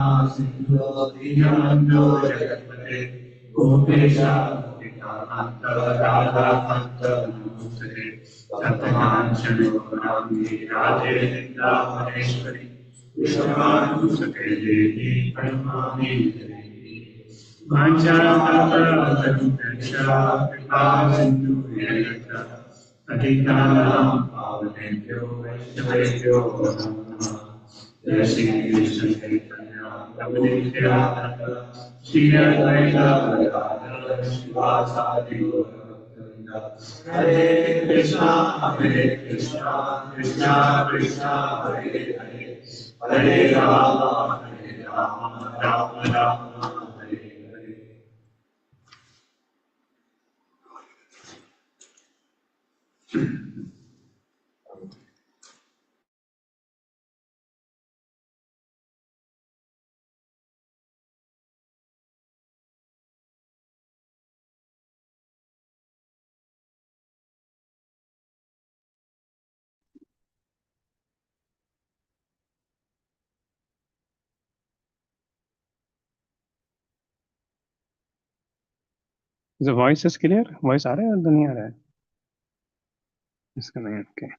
Sindhu Dinando Jagatpate Gopesha Gopika Radha Kanta Namaste Satamanchani Pranami Radhe Vrindavaneshwari Vishwanusuke Devi Pranamami Devi Mancharataravatarupesha Kripa Sindhu Yagata Patitanam Pavanebhyo Vaishnavebhyo Namaha Jai Shri Krishna Chaitanya Prabhu Nityananda Shri Advaita Gadadhara Srivasadi Gaurabhakta Hare Krishna Hare Krishna Krishna Krishna Hare Hare Hare Rama Hare Rama Rama Rama Hare Hare. The voice is clear? Voice आ रहा है या नहीं आ रहा है? इसका नहीं, okay.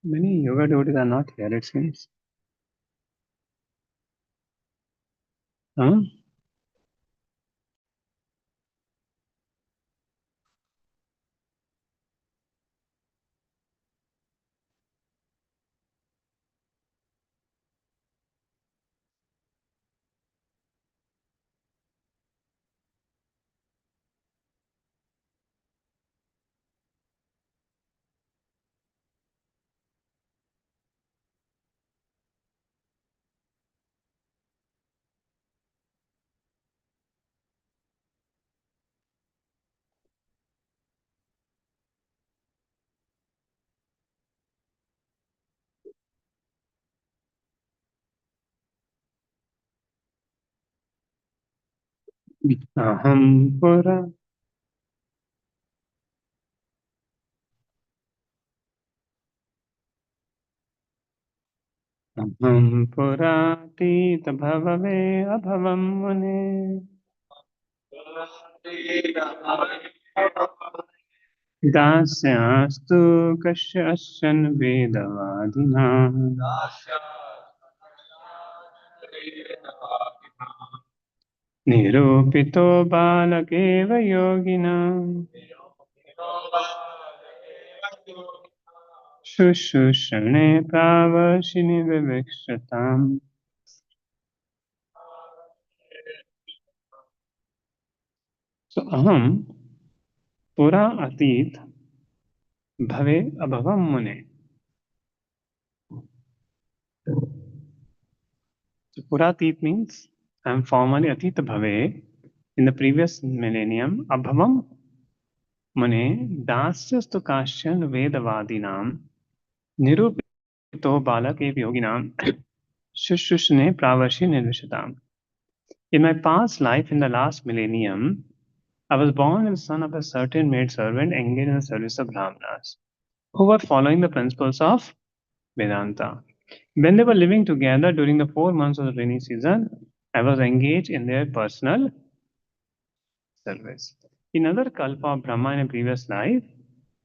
Many yoga devotees are not here, it seems. Huh? Aham pura. Aham puratit bhavave abhavam mune. Dasyastu kasya asyan vedavadina. Nirupito balakeva yogina. Shushushane pravashini vivikshatam. So aham pura atit bhave abhavam mune. So pura atit means I am formerly atita bhave. In the previous millennium, abhavam mune dasyastu kashyan vedavadinam nirupito balak ev yoginam shushushne pravashi nirvishatam. In my past life, in the last millennium, I was born as the son of a certain maid servant engaged in the service of Brahmanas, who were following the principles of Vedanta. When they were living together during the 4 months of the rainy season, I was engaged in their personal service. In another kalpa of Brahma in a previous life,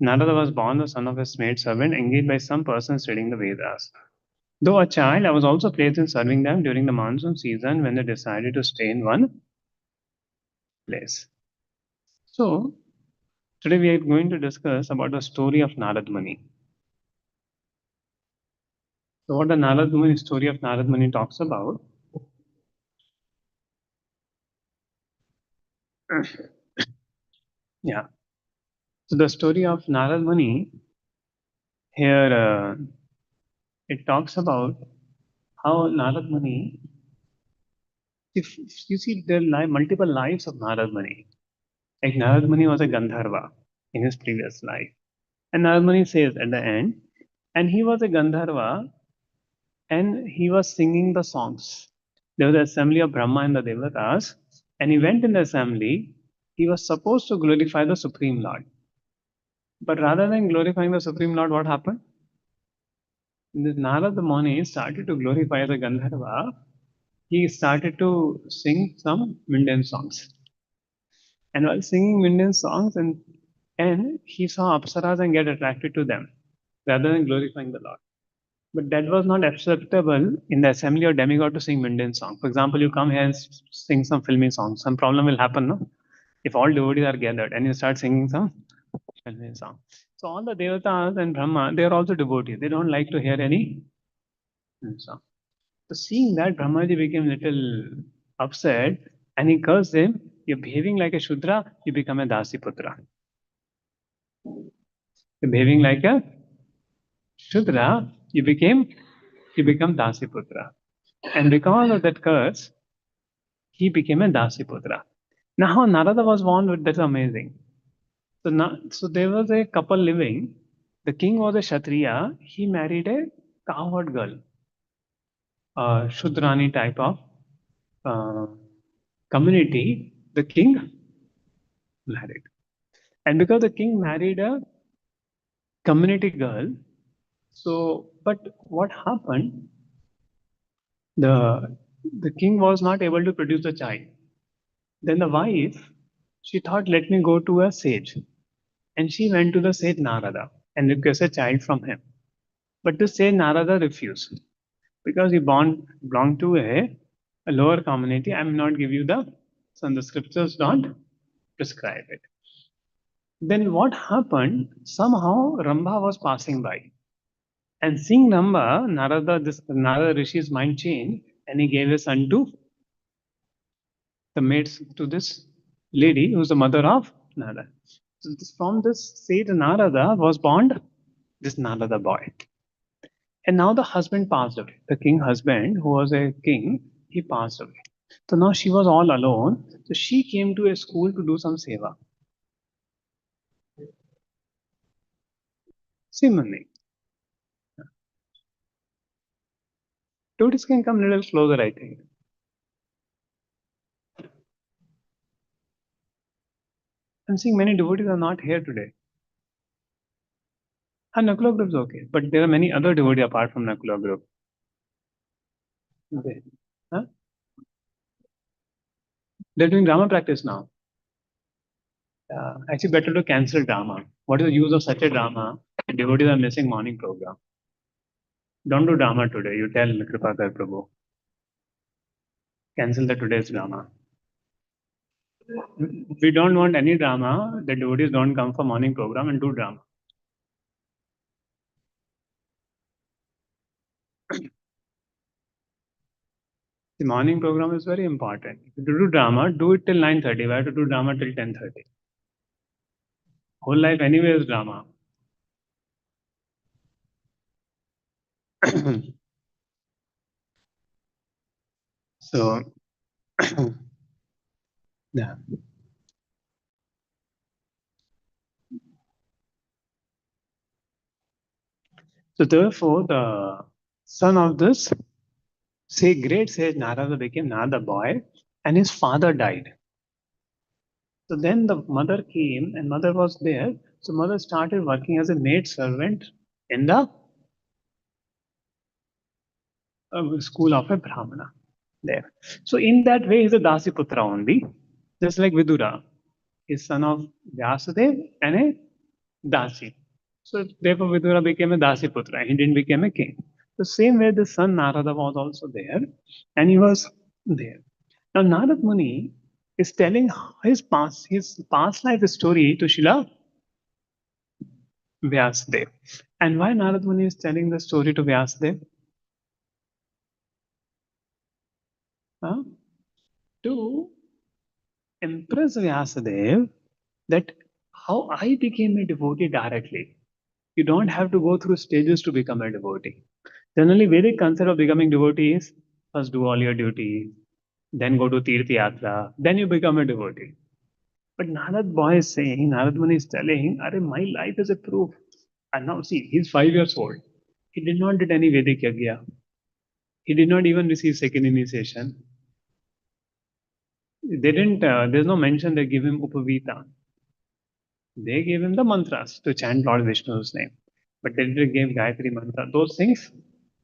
Narada was born the son of a maid servant engaged by some person studying the Vedas. Though a child, I was also placed in serving them during the monsoon season when they decided to stay in one place. So, today we are going to discuss about the story of Narad Muni. So, what the Narad Muni story of Narad Muni talks about? Yeah. So, the story of Narad Muni here it talks about how Narad Muni, if you see there are multiple lives of Narad Muni. Like Narad Muni was a Gandharva in his previous life. And Narad Muni says at the end, and he was a Gandharva and he was singing the songs. There was an assembly of Brahma and the Devatas, and he went in the assembly. He was supposed to glorify the Supreme Lord. But rather than glorifying the Supreme Lord, what happened? This Narad Muni started to glorify the Gandharva. He started to sing some Mindan songs. And while singing Mindan songs, and he saw Apsaras and get attracted to them rather than glorifying the Lord. But that was not acceptable in the assembly or demigod to sing Mindan song. For example, you come here and sing some filmy songs. Some problem will happen, no? If all devotees are gathered and you start singing some filmy song. So all the devatas and Brahma, they are also devotees. They don't like to hear any song. So seeing that, Brahmaji became little upset and he cursed him. You're behaving like a Shudra, you become a Dasi Putra. You're behaving like a Shudra, you become Dasi Putra. And because of that curse, he became a Dasiputra. Now, how Narada was born with that's amazing. So there was a couple living. The king was a Kshatriya. He married a cowherd girl, a Shudrani type of uh, community. The king married. And because the king married a community girl, but what happened? The the king was not able to produce a child. Then the wife, she thought, let me go to a sage. And she went to the sage Narada and requested a child from him. But the sage Narada refused because he belonged to a lower community. I will not give you the, so the scriptures don't prescribe it. Then what happened? Somehow Rambha was passing by. And seeing Rambha, Narada Rishi's mind changed and he gave a son to the mates to this lady who's the mother of Narada. So from this sage Narada was born this Narada boy. And now the husband passed away. The king husband, who was a king, he passed away. So now she was all alone. So she came to a school to do some seva. Similarly, devotees can come a little closer, I think. I'm seeing many devotees are not here today. And Nakula group is okay, but there are many other devotees apart from Nakula group. Okay. Huh? They're doing drama practice now. Actually, better to cancel drama. What is the use of such a drama? Devotees are missing morning program. Don't do drama today. You tell Kripakar Prabhu. Cancel the today's drama. We don't want any drama. The devotees don't come for morning program and do drama. The morning program is very important. If you do drama, do it till 9:30. Why to do drama till 10:30? Whole life anyway is drama. So, yeah. So therefore, the son of this great sage Narada became Narada boy, and his father died. So then the mother came, and mother was there. So mother started working as a maid servant in the school of a Brahmana there. So in that way, he's a Dasiputra only, just like Vidura, is son of Vyasadeva and a Dasi. So therefore, Vidura became a Dasiputra. He didn't become a king. The same way, the son Narada was also there, and he was there. Now Narad Muni is telling his past life story to Shila Vyasadeva. And why Narad Muni is telling the story to Vyasadeva? Huh? To impress Vyasadeva that how I became a devotee directly. You don't have to go through stages to become a devotee. Generally, Vedic concept of becoming devotee is first do all your duties, then go to Tirth Yatra, then you become a devotee. But Narad boy is saying, Narad Muni is telling, Are my life is a proof. And now see, he's 5 years old. He did not did any Vedic yagya. He did not even receive second initiation. They didn't, there's no mention they give him Upavita. They gave him the mantras to chant Lord Vishnu's name. But they didn't give Gayatri mantra. Those things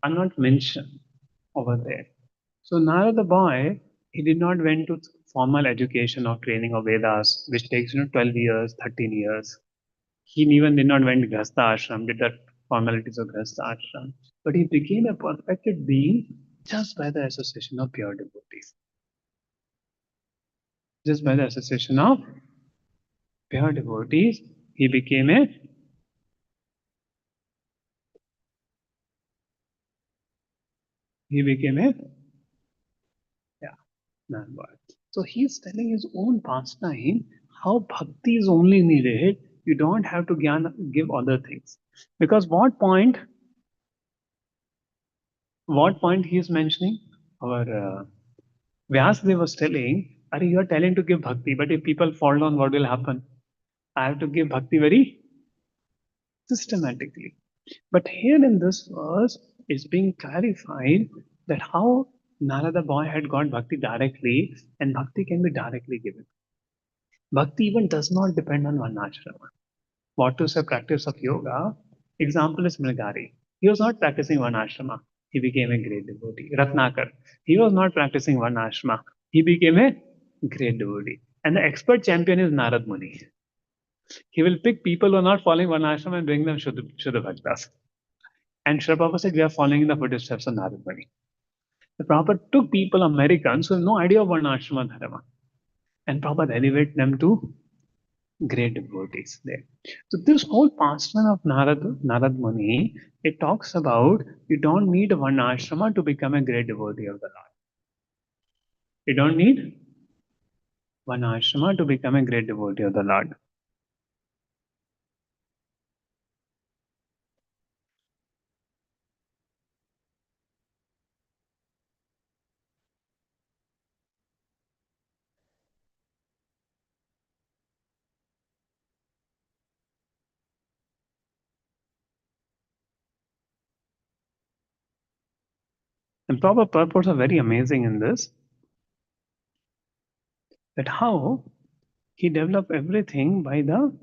are not mentioned over there. So Narada the boy, he did not went to formal education or training of Vedas, which takes 12 years, 13 years. He even did not went to Grhastha ashram, did the formalities of Grhastha ashram. But he became a perfected being just by the association of pure devotees. Just by the association of pure devotees, he became a he became a yeah, man boy. So he's telling his own pastime how bhakti is only needed. You don't have to give other things. Because what point he is mentioning? Our Vyasdev was telling, Are you are telling to give bhakti, but if people fall down, what will happen? I have to give bhakti very systematically. But here in this verse is being clarified that how Narada boy had got bhakti directly, and bhakti can be directly given. Bhakti even does not depend on one ashrama. What to say practice of yoga? Example is Mrigari. He was not practicing one ashrama. He became a great devotee. Ratnakar. He was not practicing one ashrama. He became a great devotee. And the expert champion is Narad Muni. He will pick people who are not following one ashram and bring them Shuddha Bhaktas. And Srila Prabhupada said, we are following in the footsteps of Narad Muni. The Prabhupada took people, Americans, who have no idea of one ashrama dharma, and Prabhupada elevated them to great devotees there. So this whole pastime of Narad Muni, it talks about you don't need one ashrama to become a great devotee of the Lord. You don't need one ashrama to become a great devotee of the Lord. And Prabhupada purports are very amazing in this, that how he developed everything by the.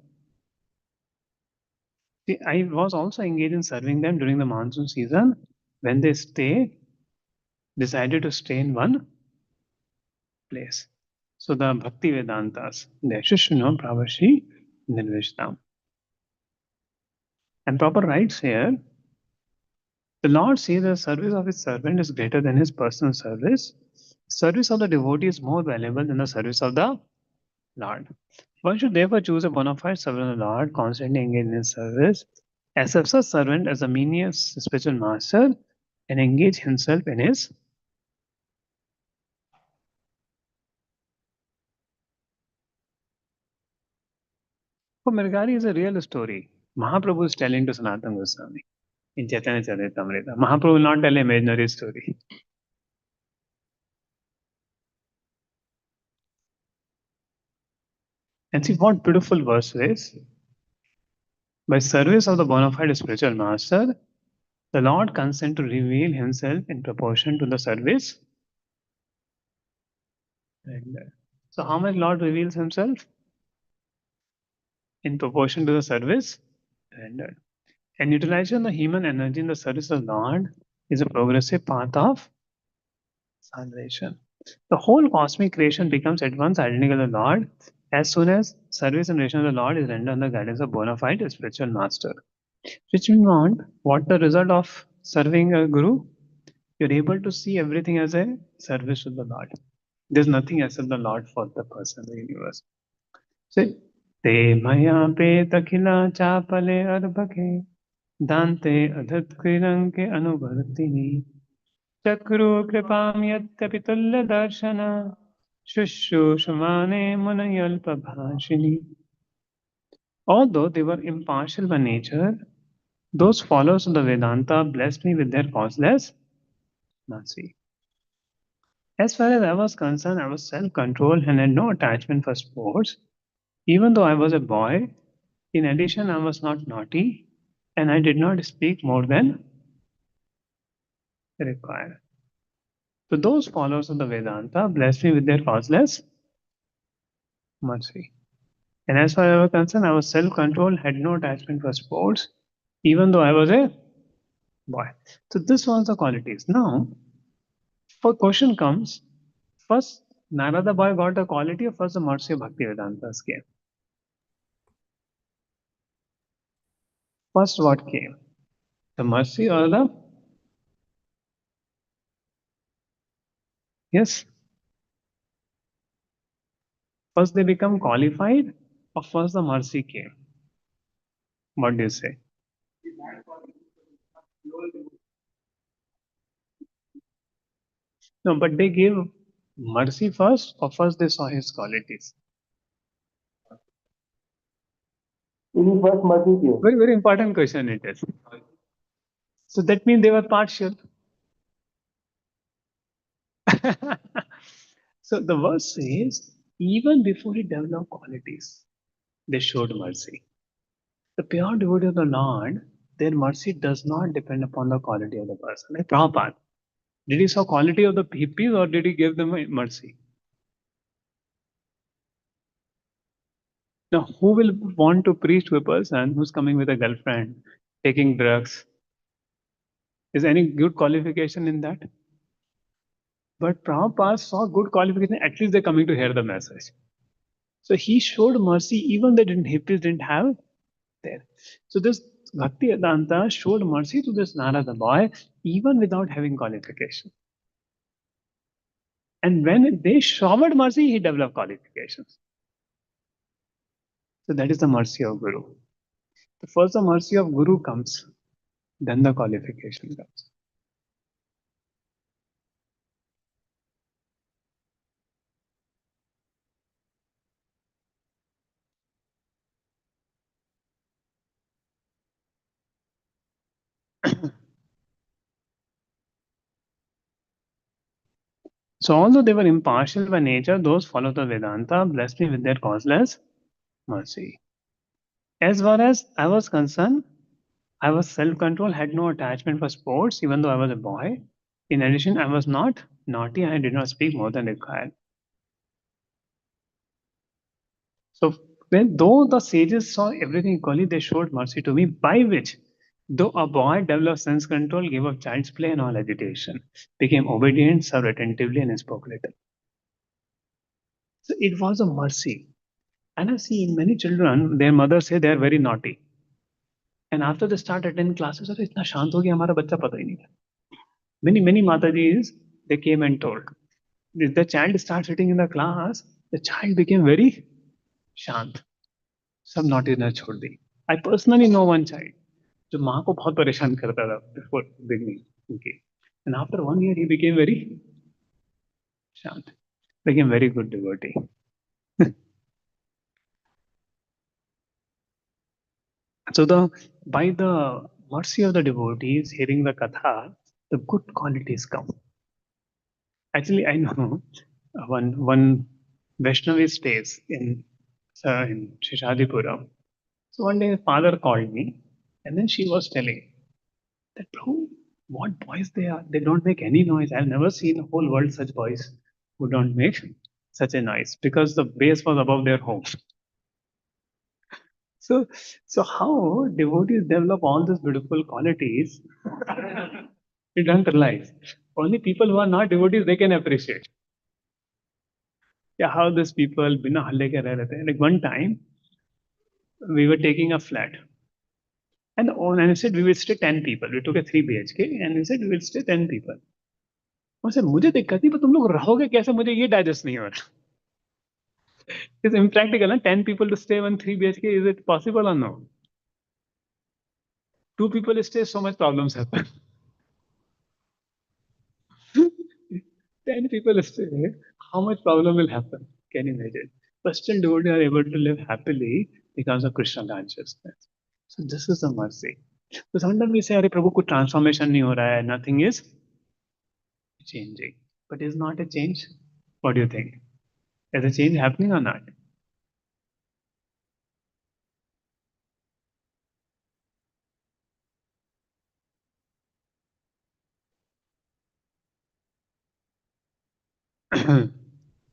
See, I was also engaged in serving them during the monsoon season when they decided to stay in one place. So the Bhakti Vedantas, they Shushno Pravashi Nirvishtam. And proper writes here, the Lord says the service of his servant is greater than his personal service. Service of the devotee is more valuable than the service of the Lord. One should therefore choose a bona fide servant of the Lord, constantly engaged in his service, accepts a servant as a menial spiritual master, and engage himself in his. For Mirgari is a real story. Mahaprabhu is telling to Sanatana Goswami in Chaitanya Charitamrita. Mahaprabhu will not tell an imaginary story. And see what beautiful verse is. By service of the bona fide spiritual master, the Lord consent to reveal himself in proportion to the service. And so how much Lord reveals himself? In proportion to the service rendered. And utilizing the human energy in the service of Lord is a progressive path of salvation. The whole cosmic creation becomes at once identical to the Lord as soon as service and relation to the Lord is rendered under the guidance of bona fide spiritual master. Which means what the result of serving a guru? You're able to see everything as a service to the Lord. There's nothing except the Lord for the person, the universe. So, te maya pe takhila chapale arbake dante adhat kriranke anuvartini chakru kripam yatyapi tulya darshana shushrushmane munayalpa bhashini. Although they were impartial by nature, Those followers of the Vedanta blessed me with their causeless mercy. As far as I was concerned, I was self-controlled and had no attachment for sports. Even though I was a boy, in addition, I was not naughty and I did not speak more than required. So those followers of the Vedanta blessed me with their causeless mercy. And as far as I was concerned, I was self-controlled, had no attachment for sports, even though I was a boy. So this was the qualities. Now, for question comes, first Narada boy got the quality or first the mercy of Bhakti Vedantas came? First what came? The mercy or the yes? First they become qualified or first the mercy came? What do you say? No, but they gave mercy first or first they saw his qualities? First mercy came. Very, very important question it is. So that means they were partial. So the verse says, even before he developed qualities, they showed mercy. The pure devotee of the Lord, their mercy does not depend upon the quality of the person. Like Prabhupada, did he saw quality of the hippies or did he give them mercy? Now, who will want to preach to a person who's coming with a girlfriend, taking drugs? Is any good qualification in that? But Prabhupada saw good qualification, at least they're coming to hear the message. So he showed mercy even the hippies didn't have there. So this Bhakti Vedanta showed mercy to this Narada boy even without having qualification. And when they showered mercy, he developed qualifications. So that is the mercy of Guru. The first the mercy of Guru comes, then the qualification comes. So although they were impartial by nature, those follow the Vedanta blessed me with their causeless mercy. As far as I was concerned, I was self-control, had no attachment for sports, even though I was a boy. In addition, I was not naughty and I did not speak more than required. So when though the sages saw everything equally, they showed mercy to me, by which, though a boy developed sense control, gave up child's play and all agitation, became obedient, served attentively, and spoke little. So it was a mercy. And I see in many children, their mothers say they are very naughty. And after they start attending classes, अरे इतना शांत हो गया हमारा बच्चा पता ही नहीं था. Many Matajis, they came and told. If the child starts sitting in the class, the child became very शांत. सब naughtiness छोड़ दी. I personally know one child जो माँ को बहुत परेशान करता था before beginning. Okay. And after 1 year, he became very शांत. Became very good devotee. So by the mercy of the devotees, hearing the katha, the good qualities come. Actually, I know one Vaishnavi stays in Shishadipuram. So one day, father called me, and then she was telling that, Prabhu, what boys they are! They don't make any noise. I've never seen in the whole world such boys who don't make such a noise because the base was above their home. So, so how devotees develop all these beautiful qualities? You don't realize. Only people who are not devotees they can appreciate. Yeah, how these people बिना हल्ले के रह रहे थे. Like one time, we were taking a flat, and I said we will stay 10 people. We took a 3 BHK, and we said we will stay 10 people. I said मुझे दिक्कत नहीं, पर तुम लोग रहोगे कैसे? मुझे ये digest नहीं हो रहा. It's impractical, ना? 10 people to stay in 3 BHK. Is it possible or no? 2 people stay, so much problems happen. 10 people stay, how much problem will happen? Can you imagine? But still, devotees are able to live happily because of Krishna consciousness. So this is the mercy. So sometimes we say, "अरे प्रभु कुछ transformation नहीं हो रहा है, nothing is changing." But is not a change? What do you think? Is a change happening or not?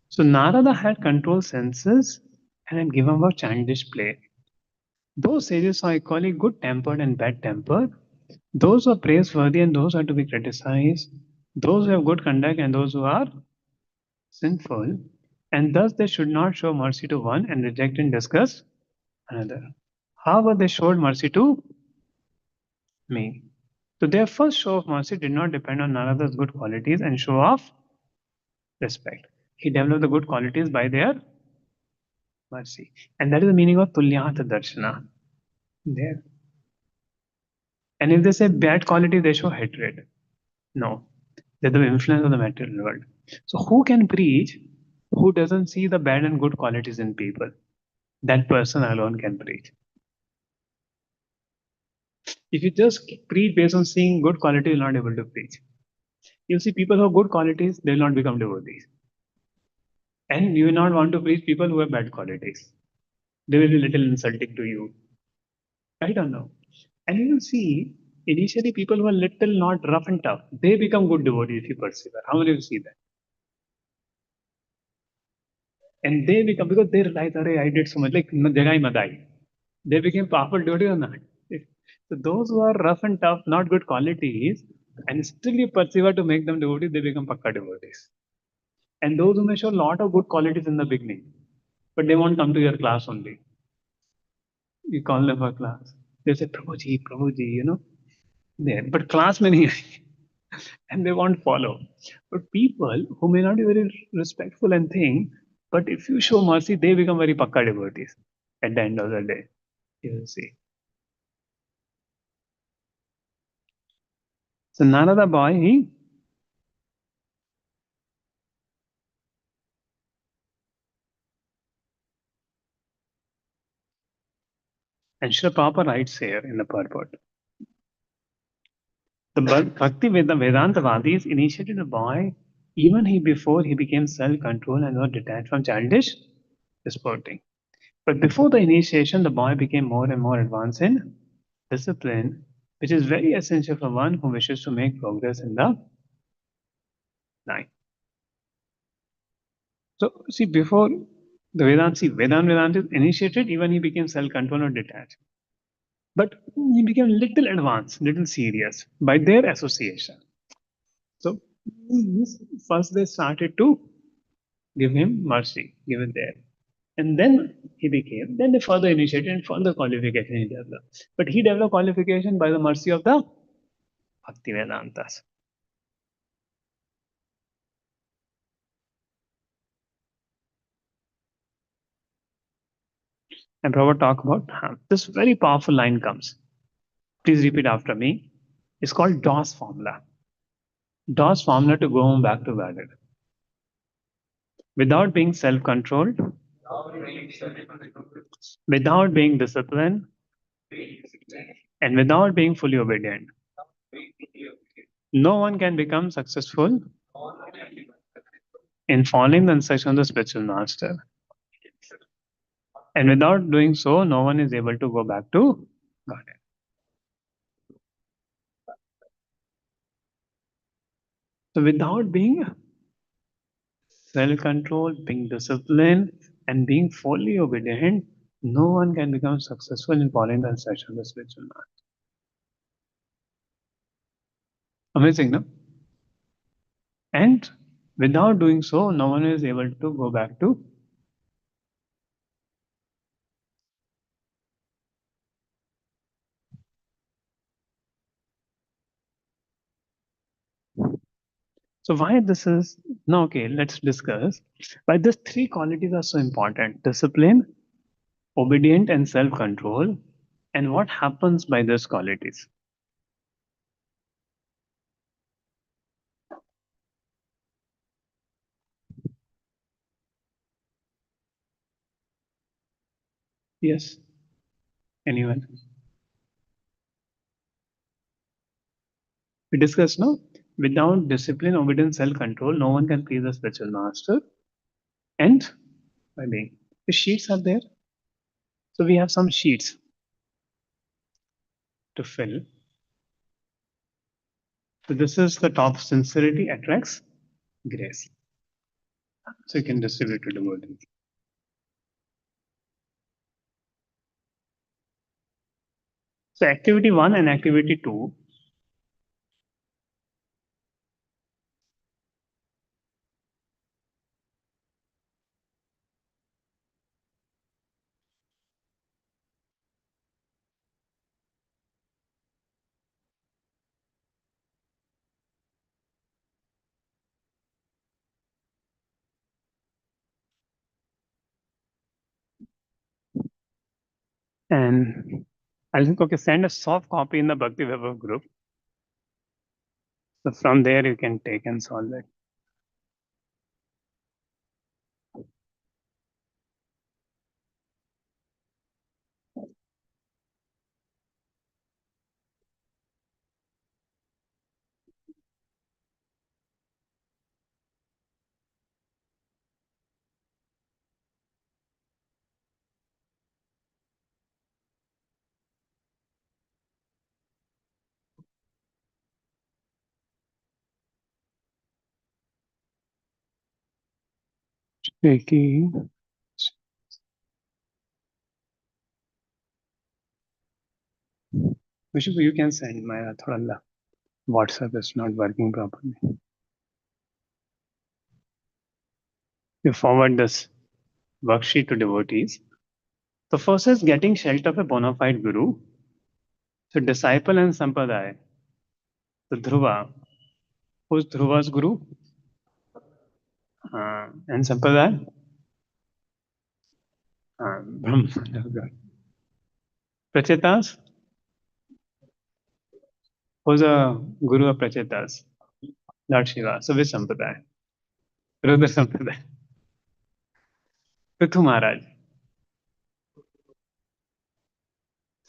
So Narada had controlled senses and had given up childish play. Those sages are equally good tempered and bad tempered. Those who are praiseworthy and those who are to be criticized. Those who have good conduct and those who are sinful. And thus they should not show mercy to one and reject and disgust another. However, they showed mercy to me. So their first show of mercy did not depend on Narada's good qualities and show of respect. He developed the good qualities by their mercy. And that is the meaning of Tulyata Darshana. There. And if they say bad quality, they show hatred. No. They're the influence of the material world. So who can preach who doesn't see the bad and good qualities in people? That person alone can preach. If you just preach based on seeing good quality, you're not able to preach. You see people who have good qualities, they will not become devotees. And you will not want to preach people who have bad qualities. They will be little insulting to you. I don't know. And you will see initially people who are little not rough and tough, they become good devotees if you persevere. How many of you see that? And they become because they realize, "Arey, I did so much, like Jagai Madai." They became powerful devotees or not? So those who are rough and tough, not good qualities, and still you persevere to make them devotees, they become pakka devotees. And those who may show a lot of good qualities in the beginning, but they won't come to your class only. You call them for class. They say, Prabhuji, there. But class में नहीं आएंगे. And they won't follow. But people who may not be very respectful and think, but if you show mercy, they become very pakka devotees at the end of the day. You will see. So Narada boy, he and Srila Prabhupada writes here in the purport. The Bhakti Vedanta Vadis initiated the boy even he before he became self-controlled and was detached from childish sporting. But before the initiation, the boy became more and more advanced in discipline, which is very essential for one who wishes to make progress in the life. So, see, before the Vedanta is initiated, even he became self-controlled or detached. But he became little advanced, little serious by their association. So, first they started to give him mercy, give it there. And then he became, then they further initiated and further qualification he developed. But he developed qualification by the mercy of the Bhakti Vedantas. And Prabhupada talk about this very powerful line comes. Please repeat after me. It's called DOS formula. DOS formula to go back to valid. Without being self-controlled, without being disciplined, and without being fully obedient, no one can become successful in following the instruction of the spiritual master. And without doing so, no one is able to go back to Godhead. So without being self-controlled, being disciplined, and being fully obedient, no one can become successful in following the instruction of the spiritual master. Amazing, no? And without doing so, no one is able to go back to. So why this is no okay, let's discuss why these three qualities are so important: discipline, obedient, and self-control, and what happens by these qualities. Yes, anyone? We discussed, no? Without discipline, obedience, self-control, no one can please the spiritual master. And by being, the sheets are there. So we have some sheets to fill. So this is the top: sincerity attracts grace. So you can distribute to devotees. So activity 1 and activity 2. And I'll think, okay, send a soft copy in the Bhakti Vaibhav group. So from there you can take and solve it. Shaky. Vishnu, you can send my thoda WhatsApp is not working properly. You forward this worksheet to devotees. The first is getting shelter of a bona fide guru. So disciple and sampradaya. So Dhruva. Who's Dhruva's guru? And sampradaya? Brahma. Prachetas? Who's a guru of Prachetas? Lord Shiva. So which sampradaya? Rudra sampradaya. Prithu Maharaj.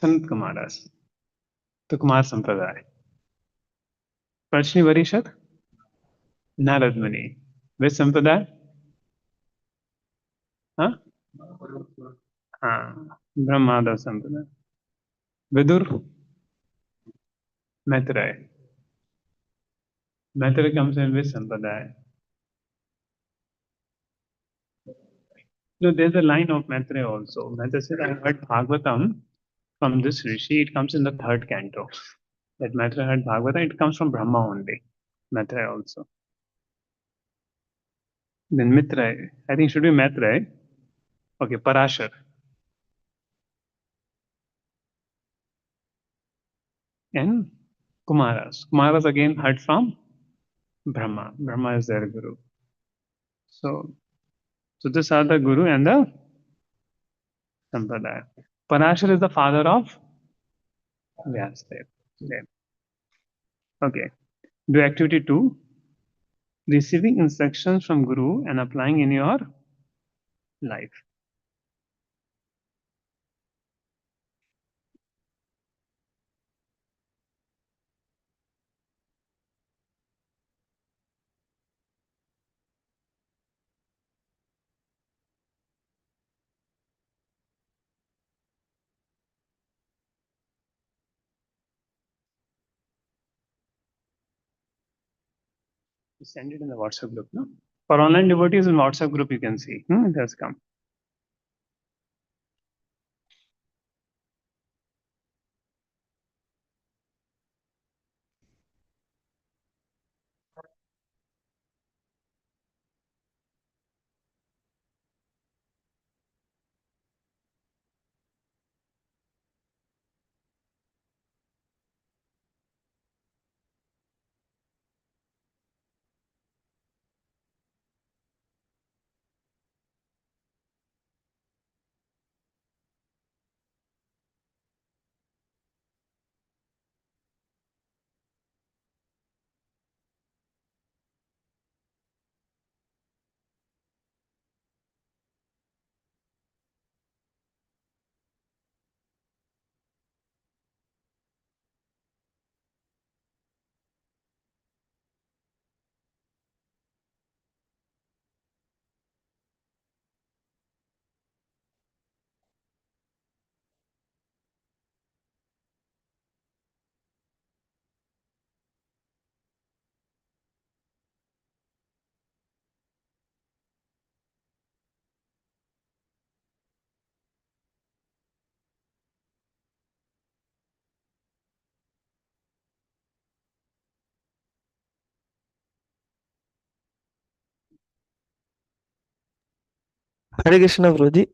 Sanat Kumaras. तो कुमार संप्रदाय. Prashni Varishad? Narad Muni. Which sampradaya? Huh? Brahmada sampradaya. Vidur? Maitreya. Maitreya comes in which sampradaya? No, there's a line of Maitreya also. Maitreya said, I heard Bhagavatam from this rishi. It comes in the third canto. That Maitreya heard Bhagavatam, it comes from Brahma only. Maitreya also. Then Mitra, I think should be Maitreya. Okay, Parashar. And Kumaras. Kumaras again heard from Brahma. Brahma is their guru. So these are the guru and the sampradaya. Parashar is the father of Vyasadeva. Okay. Do activity 2. Receiving instructions from guru and applying in your life. Send it in the WhatsApp group. No? For online devotees in WhatsApp group, you can see. It has come. Hare Krishna, Guruji.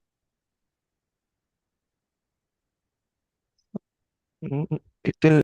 It will.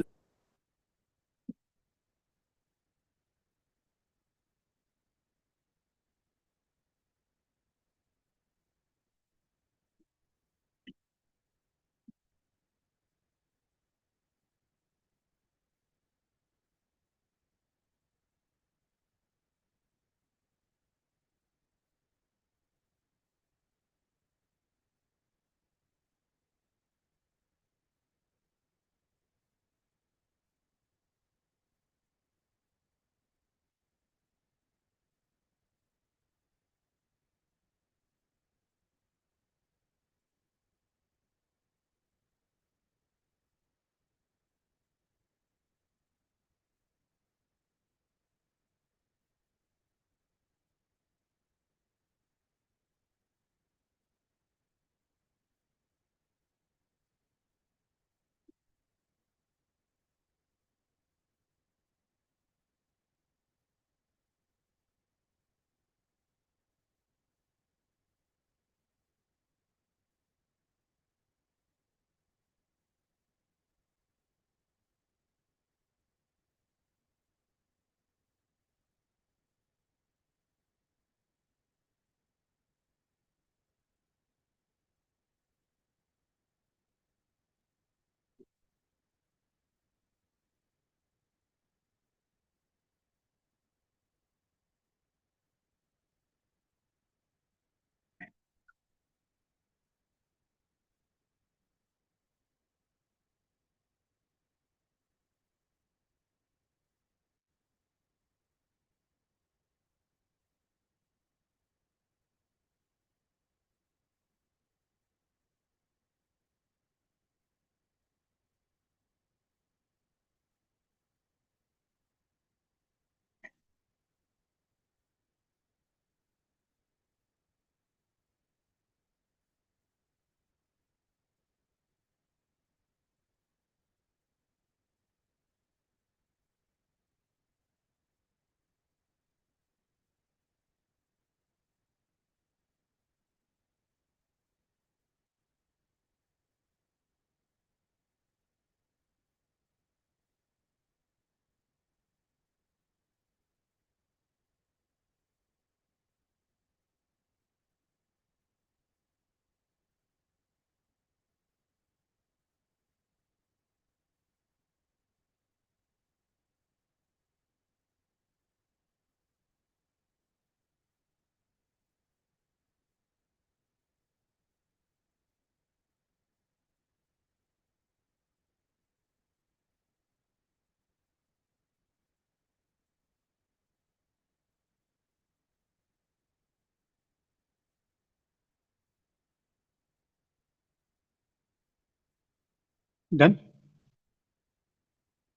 Done?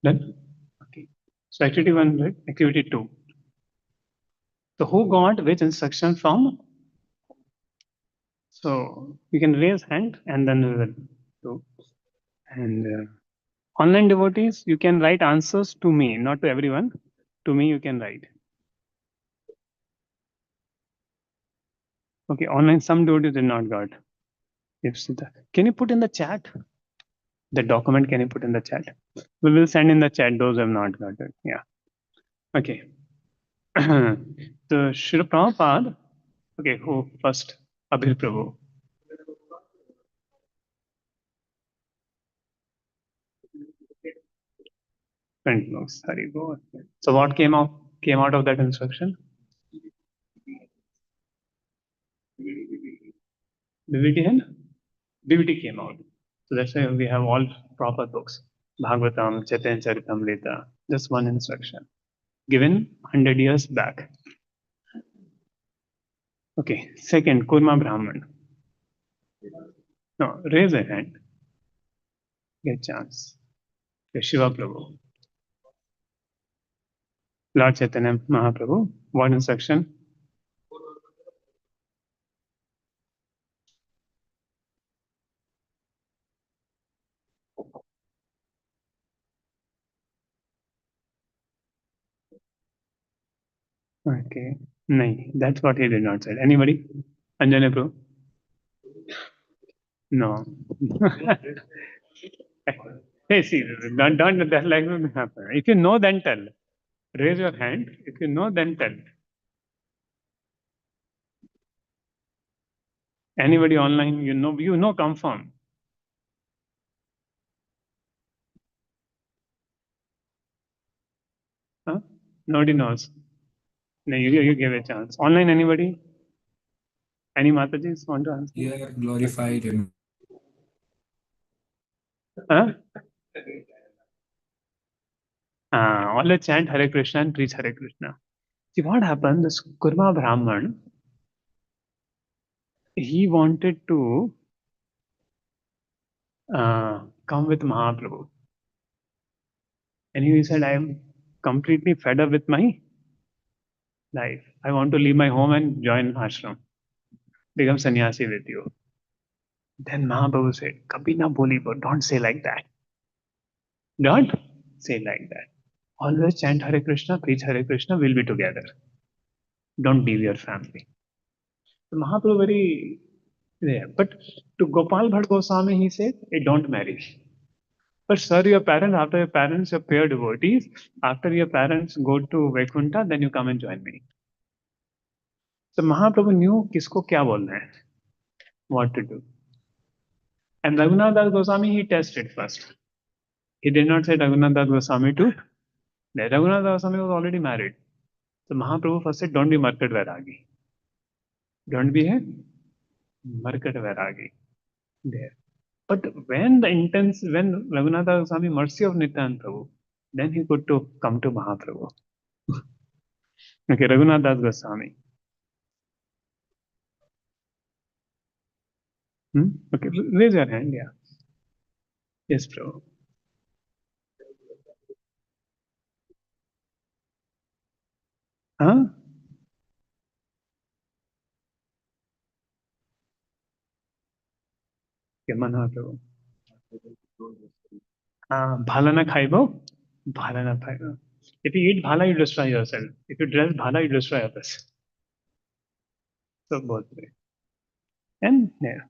Done? Okay. So activity 1, right? Activity 2. So who got which instruction from? So you can raise hand and then we will do. And online devotees, you can write answers to me, not to everyone. To me, you can write. Okay, online, some devotees did not got. If Sita, can you put in the chat? The document, can you put in the chat? We will send in the chat those who have not got it. Yeah. Okay. The Srila Prabhupada, okay, who first? Abhir Prabhu. Front looks, Hari Bol. So what came out of that instruction? BBT and BBT came out. So that's why we have all proper books. Bhagavatam, Chaitanya Charitamrita, just one instruction given 100 years back. Okay, second, Kurma Brahman. No, raise a hand. Get chance. Okay, Shiva Prabhu. Lord Chaitanya Mahaprabhu. What instruction? Okay. No, that's what he did not say. Anybody? Anjana Prabhu? No. Hey, see, don't that like not happen. If you know, then tell. Raise your hand. If you know, then tell. Anybody online, you know, confirm. Huh? Nobody knows. No, you give a chance. Online, anybody? Any Matajis want to answer? Here glorified and Huh? Always chant Hare Krishna and preach Hare Krishna. See what happened? This Kurma Brahman, he wanted to come with Mahaprabhu. And he said, I am completely fed up with my life. I want to leave my home and join ashram, become sannyasi with you. Then Mahaprabhu said, Kabhi na boli bo, don't say like that. Don't say like that. Always chant Hare Krishna, preach Hare Krishna, we'll be together. Don't leave your family. So Mahaprabhu very there. But to Gopal Bhatt Goswami, he said, hey, don't marry. But sir, after your parents, your pure devotees, after your parents go to Vaikuntha, then you come and join me. So Mahaprabhu knew kisko kya bolna hai, what to do. And Raghunath Das Goswami, he tested first. He did not say Raghunath Das Goswami to. Raghunath Das Goswami was already married. So Mahaprabhu first said, don't be Markat Vairagi. Don't be a Markat Vairagi. There. But when Raghunath Das Goswami mercy of Nityananda Prabhu, then he could to come to Mahaprabhu. Okay, Raghunath Das Goswami. Okay, raise your hand, yeah. Yes, Prabhu. Huh? Yamana Prabhu. Bhala na khaibo, bhala na khaibo. If you eat bhala, you destroy yourself. If you dress bhala, you destroy others. So both way. And yeah.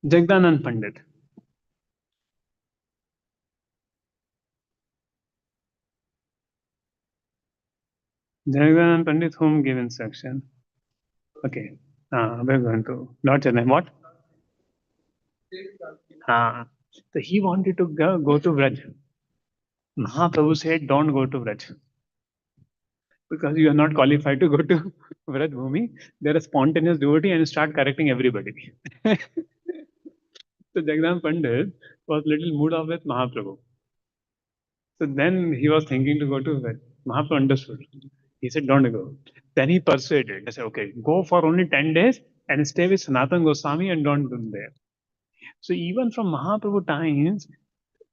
Jagdanand Pandit. Jagdanand Pandit, whom gave instruction? Okay. We're going to Lord Chennai. What? So he wanted to go to Vraj. Mahaprabhu said, don't go to Vraj. Because you are not qualified to go to Vraj Bhumi. They're a spontaneous devotee and start correcting everybody. So Jagdanand Pandit was little mood off with Mahaprabhu. So then he was thinking to go to Vraj. Mahaprabhu understood. He said, don't go. Then he persuaded. He said, okay, go for only 10 days and stay with Sanatana Goswami and don't go there. So even from Mahaprabhu times,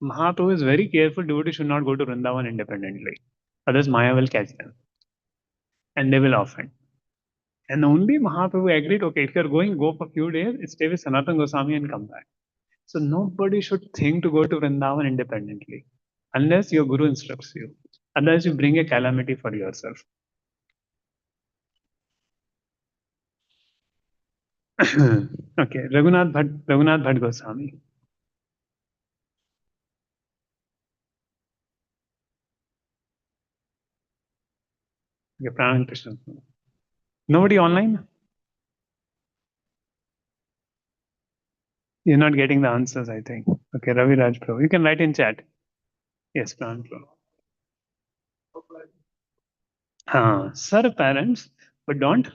Mahaprabhu is very careful. Devotees should not go to Vrindavan independently. Otherwise, Maya will catch them and they will offend. And only Mahaprabhu agreed, okay, if you're going, go for a few days, stay with Sanatana Goswami and come back. So nobody should think to go to Vrindavan independently unless your Guru instructs you. Otherwise, you bring a calamity for yourself. Okay, Raghunath Bhatt Goswami. Okay, Pranam Krishna. Nobody online? You're not getting the answers, I think. Okay, Ravi Raj Prabhu. You can write in chat. Yes, Pranam Prabhu. Serve parents, but don't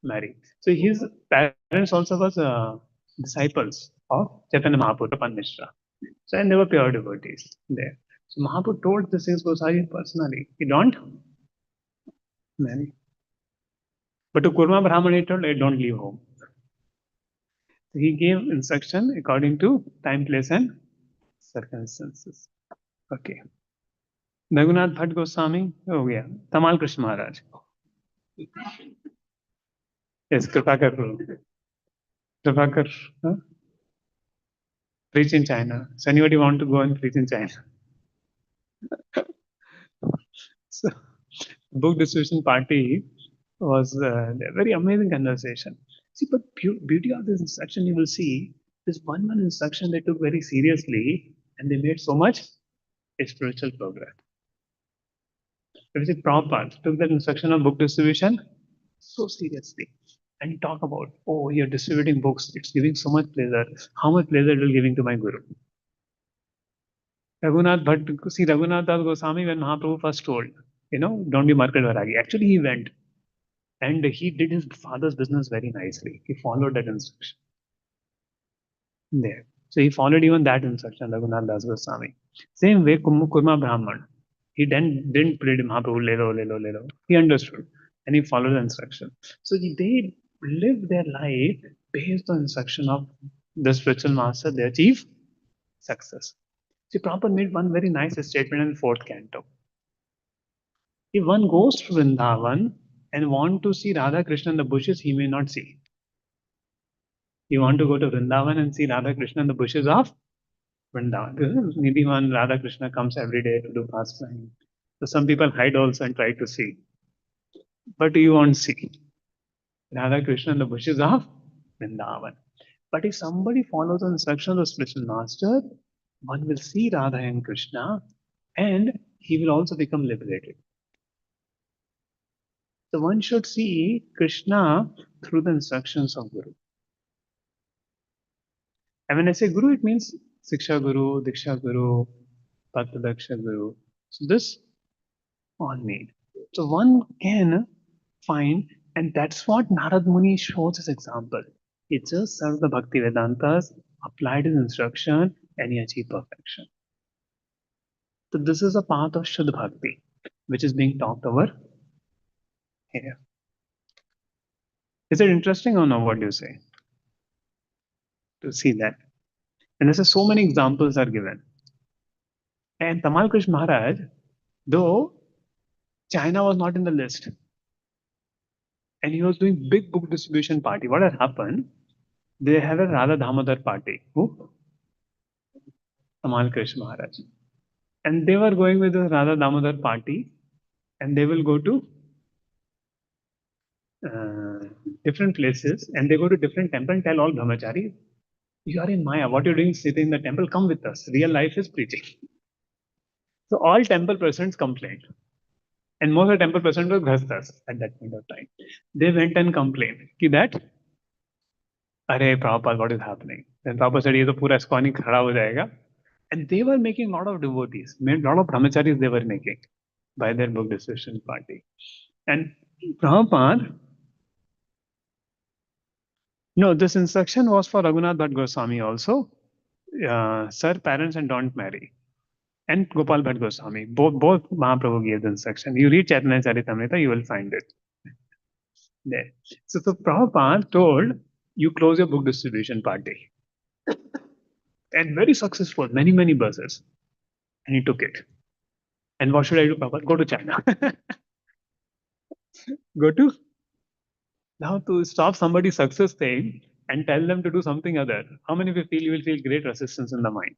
marry. So his parents also was disciples of Chaitanya Mahaprabhu, Tapan Mishra. So and they were pure devotees there. So Mahaprabhu told the six Gosai personally, you don't marry. But to Kurma Brahman, he told, hey, don't leave home. So he gave instruction according to time, place, and circumstances. Okay. Raghunath Bhatt Goswami हो गया. Tamal Krishna Maharaj. Yes, Kripakar Prabhu. Kripakar, huh? Preach in China. So anybody want to go and preach in China? So book distribution party was a very amazing conversation. See, but beauty of this instruction you will see, This one instruction they took very seriously, and they made so much spiritual progress. It was a Prabhupada took that instruction of book distribution so seriously and talk about, oh, you're distributing books, it's giving so much pleasure. How much pleasure it will giving to my guru? Raghunath Das Goswami, when Mahaprabhu first told, don't be market Varagi. Actually, he went and he did his father's business very nicely. He followed that instruction there. So he followed even that instruction, Raghunath Das Goswami. Same way, Kurma Brahman. He then didn't pray to Mahaprabhu, le lo. He understood and he followed the instruction. So they live their life based on instruction of the spiritual master. They achieve success. See, Prabhupada made one very nice statement in fourth canto. If one goes to Vrindavan and want to see Radha Krishna in the bushes, he may not see. You want to go to Vrindavan and see Radha Krishna in the bushes of Vrindavan. Maybe one Radha Krishna comes every day to do pastime. So some people hide also and try to see. But you won't see Radha Krishna in the bushes of Vrindavan. But if somebody follows the instructions of spiritual master, one will see Radha and Krishna and he will also become liberated. So one should see Krishna through the instructions of Guru. And when I say Guru, it means Siksha Guru, Diksha Guru, Patadaksha Guru. So this all need. So one can find, and that's what Narad Muni shows as example. He just served the Bhakti Vedantas, applied his instruction, and he achieved perfection. So this is a path of Shuddha Bhakti, which is being talked over here. Is it interesting or no? What do you say? To see that. And there's so many examples are given. And Tamal Krishna Maharaj, though China was not in the list, and he was doing big book distribution party. What had happened? They have a Radha Damodar party. Who? Tamal Krishna Maharaj. And they were going with the Radha Damodar party, and they will go to different places, and they go to different temple and tell all brahmacharis, you are in Maya. What you're doing sitting in the temple, come with us. Real life is preaching. So all temple presidents complained. And most of the temple presidents were Grahasthas at that point of time. They went and complained that, Arey Prabhupada, what is happening? Then Prabhupada said, ये तो पूरा ISKCON ही खड़ा हो जाएगा. And they were making a lot of devotees, made a lot of brahmacharis they were making by their book distribution party. And Prabhupada, no, this instruction was for Raghunath Bhatt Goswami also. Sir, parents and don't marry. And Gopal Bhatt Goswami, both Mahaprabhu gave the instruction. You read Chaitanya Charitamrita, you will find it there. So Prabhupada told, you close your book distribution party. And very successful, many buses. And he took it. And what should I do, Prabhupada? Go to China. Go to, now to stop somebody's success thing and tell them to do something other. How many of you feel you will feel great resistance in the mind?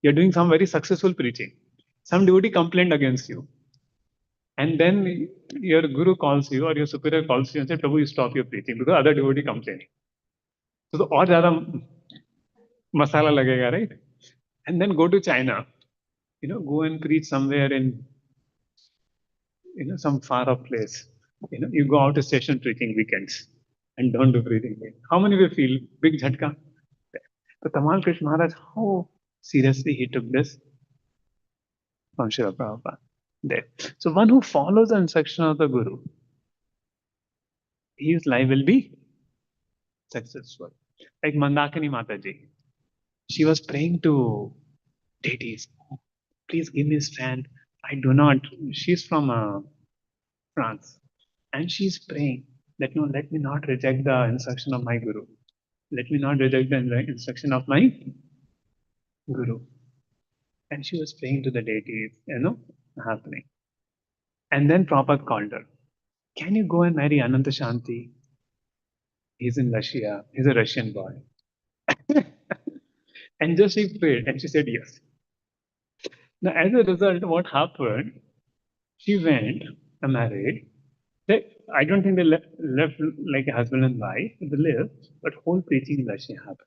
You're doing some very successful preaching. Some devotee complained against you. And then your guru calls you or your superior calls you and says, Prabhu, you stop your preaching because other devotee complaining. So और ज़्यादा masala लगेगा, right? And then go to China. Go and preach somewhere in some far off place. You go out to station preaching weekends and don't do preaching. How many of you feel big jhatka? So Tamal Krishna Maharaj, how seriously he took this from Srila Prabhupada. There. So one who follows the instruction of the Guru, his life will be successful. Like Mandakini Mataji, she was praying to deities, please give me strength. I do not. She's from France, and she's praying that no, let me not reject the instruction of my Guru. Let me not reject the instruction of my Guru. And she was praying to the deities, happening. And then Prabhupada called her. Can you go and marry Ananta Shanti? He's in Russia. He's a Russian boy. And just she prayed and she said yes. Now, as a result, what happened? She went, married, I don't think they left like a husband and wife. They lived, but whole preaching is actually happened.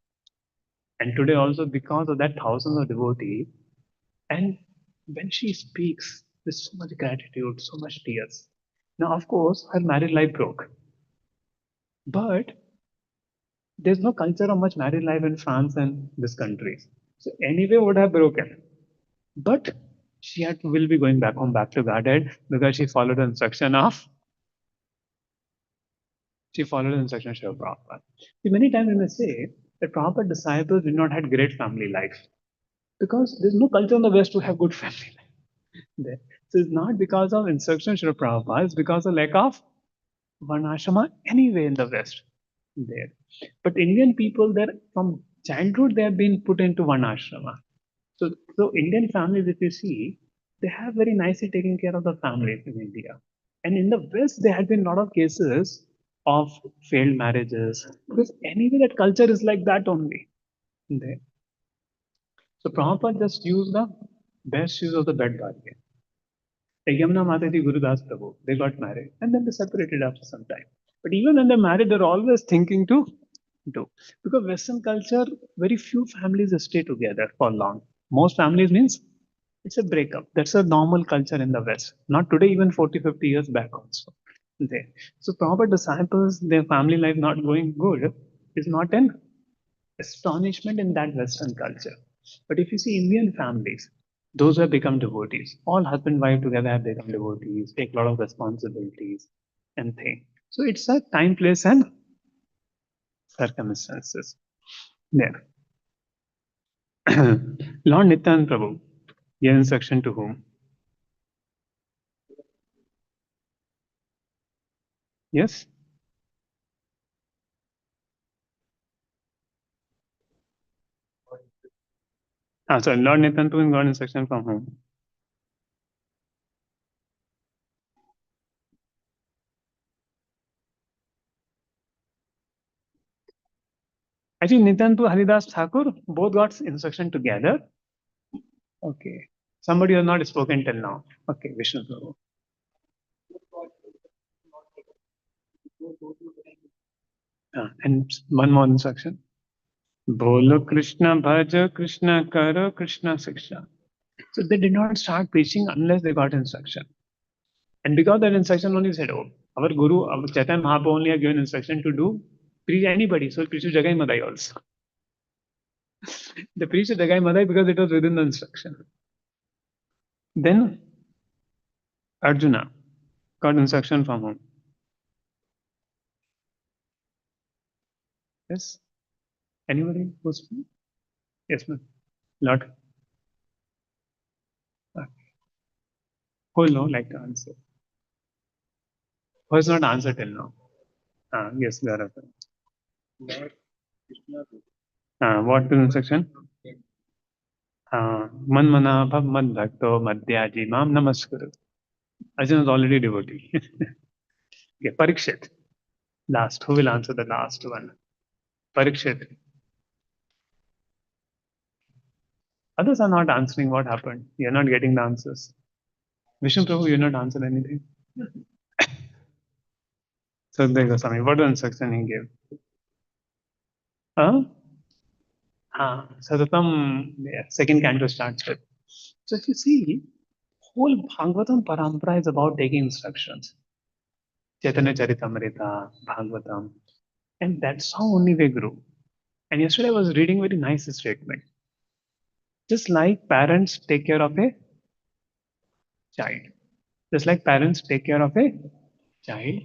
And today also because of that, thousands of devotees. And when she speaks with so much gratitude, so much tears. Now, of course, her married life broke, but there's no culture of much married life in France and this countries. So anyway, would have broken. But she will be going back home, back to Godhead, because she followed the instruction of Srila Prabhupada. See, many times we may say that Prabhupada disciples did not have great family life because there's no culture in the West to have good family life. There. So it's not because of instruction of Srila Prabhupada, it's because of lack of Varnashrama anyway in the West. There. But Indian people, there from childhood, they have been put into Varnashrama. So Indian families, if you see, they have very nicely taken care of the families in India. And in the West, there had been a lot of cases of failed marriages because anyway, that culture is like that only. There. So Prabhupada just used the best use of the bed bargain. Like Yamuna Mataji Gurudas Prabhu, they got married and then they separated after some time. But even when they're married, they're always thinking to do. Because Western culture, very few families stay together for long. Most families means it's a breakup. That's a normal culture in the West. Not today, even 40, 50 years back also. There. So proper disciples, their family life not going good is not an astonishment in that Western culture. But if you see Indian families, those who have become devotees, all husband and wife together have become devotees, take a lot of responsibilities and things. So it's a time, place, and circumstances. There. Lord Nityan Prabhu gave instruction to whom? Yes? Sorry, Lord Nityan Prabhu got instruction from whom? Actually, Nityantu Haridas Thakur both got instruction together. Okay. Somebody has not spoken till now. Okay, Vishnu Prabhu. And one more instruction. Bolo Krishna Bhaja Krishna Karo Krishna Siksha. So they did not start preaching unless they got instruction. And because that instruction only said, oh, our Guru, our Chaitanya Mahaprabhu only have given instruction to do preach anybody. So preach to Jagai Madai also. They preached to Jagai Madai because it was within the instruction. Then Arjuna got instruction from whom? Yes? Anybody who's yes, ma'am. Lord. Who will know like to answer? Who has not answered till now? Yes, Gaurav. What is instruction? Manmana bhav mad bhakto madhyaji mam namaskuru. Arjuna is already devotee. Okay, Parikshit. Last. Who will answer the last one? Parikshit. Others are not answering what happened. You're not getting the answers. Vishnu Prabhu, you're not answered anything. So there goes Swami. What instruction he gave? Huh? Satatam, yeah, second canto starts with. So if you see, whole Bhagavatam parampara is about taking instructions. Chaitanya Charitamrita, Bhagavatam. And that's how only they grew. And yesterday I was reading very nice statement. Just like parents take care of a child. Just like parents take care of a child,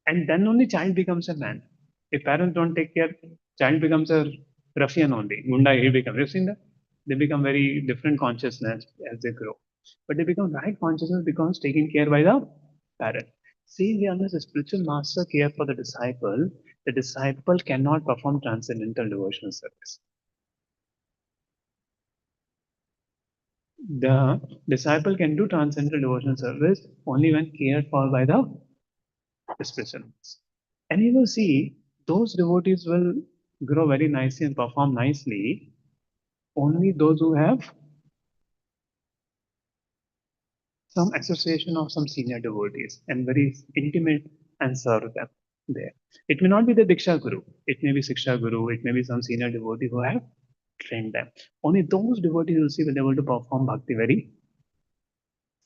and then only child becomes a man. If parents don't take care, child becomes a ruffian only. Gunda he becomes. You've seen that? They become very different consciousness as they grow. But they become right consciousness becomes taken care by the parent. Same way, unless a spiritual master care for the disciple cannot perform transcendental devotional service. The disciple can do transcendental devotional service only when cared for by the spiritual master. And you will see those devotees will grow very nicely and perform nicely. Only those who have some association of some senior devotees and very intimate and serve them there. It may not be the Diksha Guru, it may be Siksha Guru, it may be some senior devotee who have trained them. Only those devotees will see will be able to perform bhakti very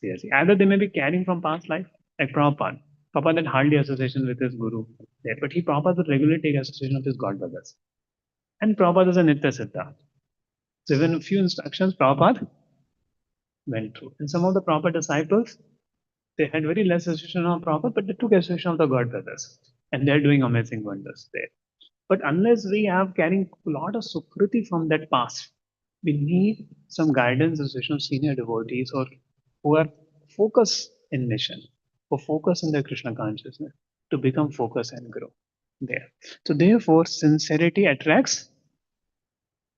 seriously. Either they may be carrying from past life, like Prabhupada. Prabhupada had hardly association with his guru there, but Prabhupada would regularly take association of his god brothers. And Prabhupada is a Nitya Siddha. So even a few instructions Prabhupada went through. And some of the Prabhupada disciples, they had very less association of Prabhupada, but they took association of the God brothers. And they're doing amazing wonders there. But unless we have carrying a lot of sukriti from that past, we need some guidance, association of senior devotees or who are focused in mission, who focus in their Krishna consciousness to become focused and grow there. So therefore, sincerity attracts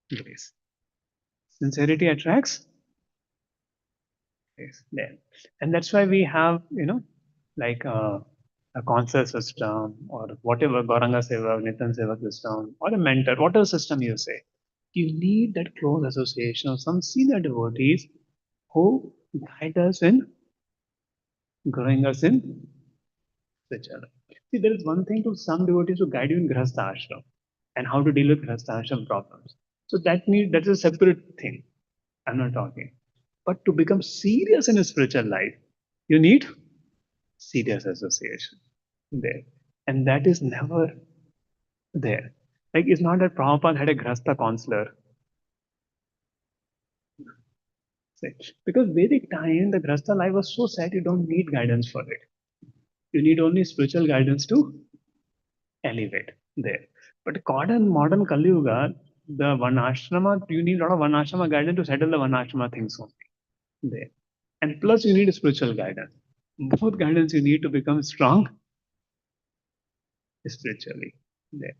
grace. Sincerity attracts grace there. And that's why we have, like a concert system or whatever, Gauranga Seva, Nitan Seva system, or a mentor, whatever system you say. You need that close association of some senior devotees who guide us in growing us in spiritual life. See, there is one thing to some devotees who guide you in Grihastha ashram and how to deal with Grihastha ashram problems. So that's a separate thing. I'm not talking. But to become serious in a spiritual life, you need serious association there. And that is never there. Like it's not that Prabhupada had a Grihastha counselor. Say, because Vedic time, the Grihastha life was so sad, you don't need guidance for it. You need only spiritual guidance to elevate there. But modern Kali Yuga, the one ashrama, you need a lot of one ashrama guidance to settle the one ashrama things only there. And plus you need spiritual guidance. Both guidance you need to become strong spiritually there.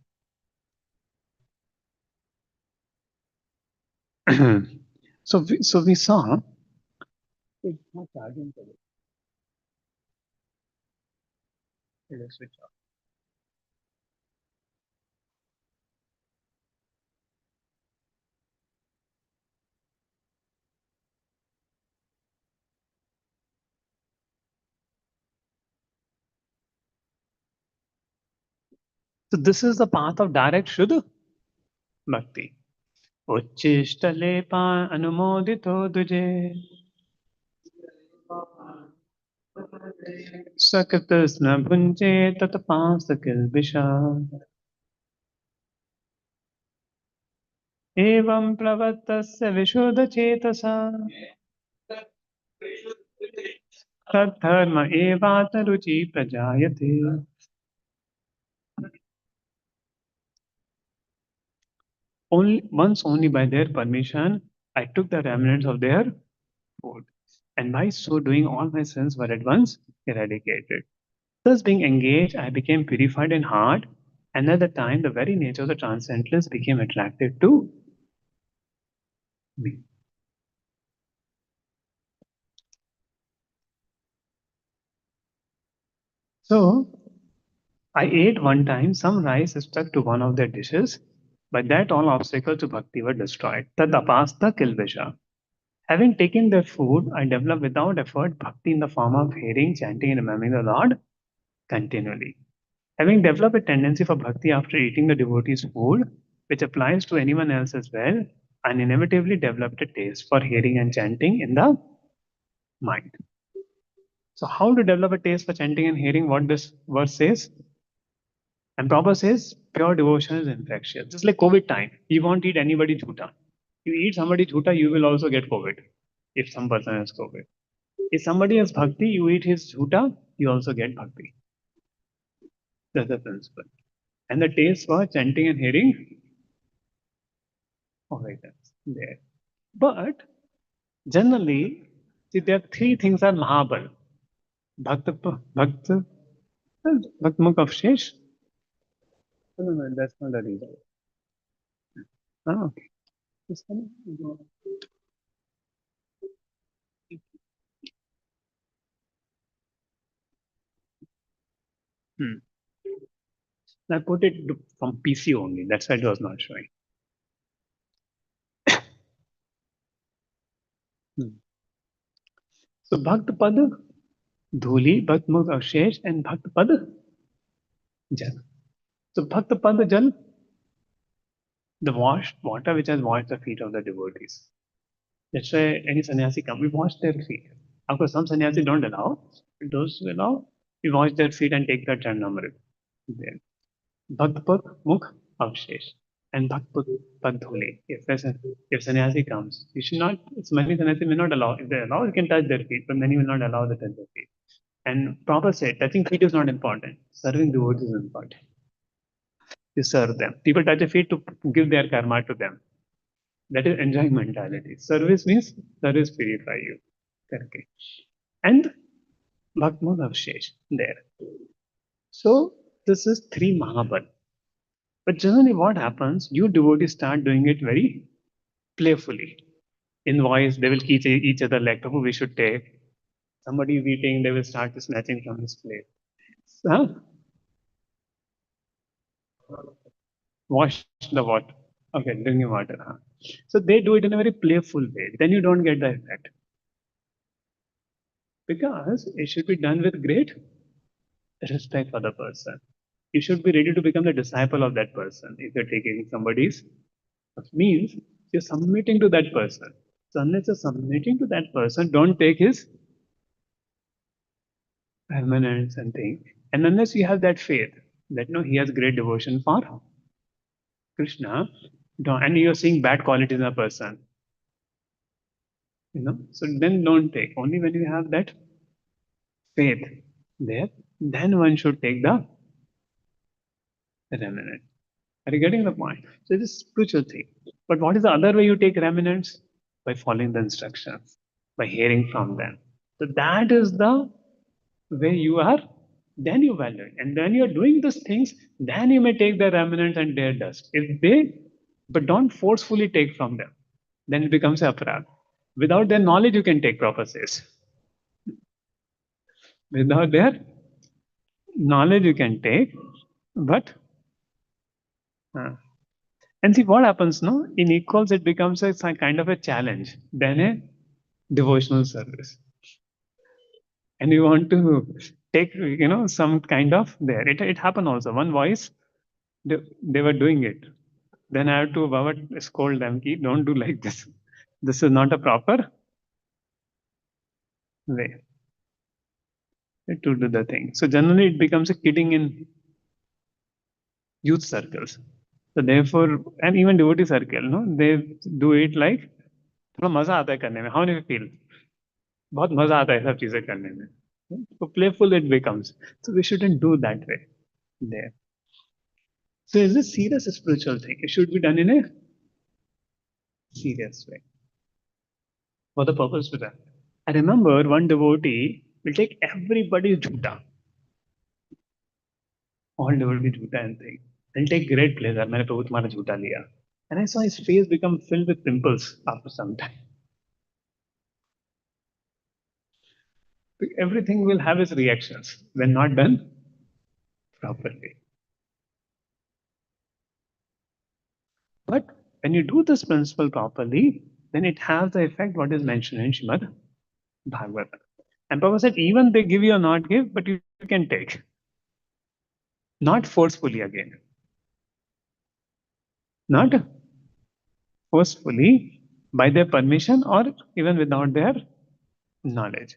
So we saw it's not charging today. It is switch off. So this is the path of direct Shuddha Bhakti. उच्चिष्टले अनुमोदितो दुजे सकृतस्न भुञ्जे तत्पांसकिल्बिषा एवं प्लवतस्य विशुद्धचेतसा तद्धर्म एवातरुचि प्रजायते. Only by their permission, I took the remnants of their food, and by so doing, all my sins were at once eradicated. Thus, being engaged, I became purified in heart, and at the time, the very nature of the transcendentalists became attractive to me. So, I ate one time some rice stuck to one of their dishes. By that, all obstacles to bhakti were destroyed. Tad apasta kilvisha. Having taken their food, I developed without effort bhakti in the form of hearing, chanting, and remembering the Lord continually. Having developed a tendency for bhakti after eating the devotee's food, which applies to anyone else as well, I inevitably developed a taste for hearing and chanting in the mind. So, how to develop a taste for chanting and hearing what this verse says? And Prabhupada says pure devotion is infectious. Just like COVID time, you won't eat anybody jhuta. You eat somebody jhuta, you will also get COVID if some person has COVID. If somebody has bhakti, you eat his jhuta, you also get bhakti. That's the principle. And the taste for chanting and hearing, alright, that's there. But generally, see, there are three things are Mahabal. Bhakta, Bhakta, Bhaktmukh Avshesh. No, that's not the reason. Ah, okay. This one, hmm. I put it from PC only. That's why it was not showing. Hmm. So Bhakt Pad Dhuli, Bhakt Mukh Avshesh, and Bhakt Pad Jal. So Bhakt Pad Jal, the washed water which has washed the feet of the devotees. That's why any sannyasi come, we wash their feet. Of course, some sannyasi don't allow. Those who allow, we wash their feet and take the Charnamrit. Then Bhakt Mukh Avshesh and Bhakt Dhuli. If sannyasi comes, you should not. Many sannyasi may not allow. If they allow, you can touch their feet, but many will not allow the touch their feet. And Prabhupada said, touching feet is not important. Serving devotees is important. You serve them. People touch their feet to give their karma to them. That is enjoying mentality. Service means service purify you. Okay. And Bhakmod Avshesh there. So this is three Mahabal. But generally what happens, you devotees start doing it very playfully. In voice, they will teach each other like, Prabhu, we should take. Somebody is eating, they will start snatching from his plate. Huh? Wash the water. Okay, drinking water. Huh? So they do it in a very playful way. Then you don't get the effect. Because it should be done with great respect for the person. You should be ready to become the disciple of that person. If you're taking somebody's, it means you're submitting to that person. So unless you're submitting to that person, don't take his permanence and thing. And unless you have that faith that no, he has great devotion for Krishna, and you're seeing bad qualities in a person, so then don't take. Only when you have that faith there, then one should take the remnant. Are you getting the point? So it is spiritual thing. But what is the other way you take remnants? By following the instructions, by hearing from them. So that is the way you are, then you value it. And then you're doing these things, then you may take the remnants and their dust. But don't forcefully take from them. Then it becomes aparad. Without their knowledge, you can take prophecies. Without their knowledge, you can take, but and see what happens, no? In equals, it becomes a kind of a challenge than a devotional service. And you want to take, some kind of there. It happened also. One voice, they were doing it. Then I have to Baba scold them, ki, don't do like this. This is not a proper way to do the thing. So generally, it becomes a kidding in youth circles. So therefore, and even devotee circle, no, they do it like थोड़ा मजा आता है करने में. How do you feel? बहुत मजा आता है सब चीजें करने में. So playful it becomes. So we shouldn't do that way there. So it's a serious spiritual thing. It should be done in a serious way. For the purpose of that. I remember one devotee will take everybody's jhuta. All devotees jhuta and thing. He'll take great pleasure. मैंने प्रभु तुम्हारा जूता लिया. And I saw his face become filled with pimples after some time. Everything will have its reactions when not done properly. But when you do this principle properly, then it has the effect what is mentioned in Srimad Bhagavatam. And Prabhupada said, even they give you or not give, but you can take. Not forcefully again. Not forcefully, by their permission or even without their knowledge.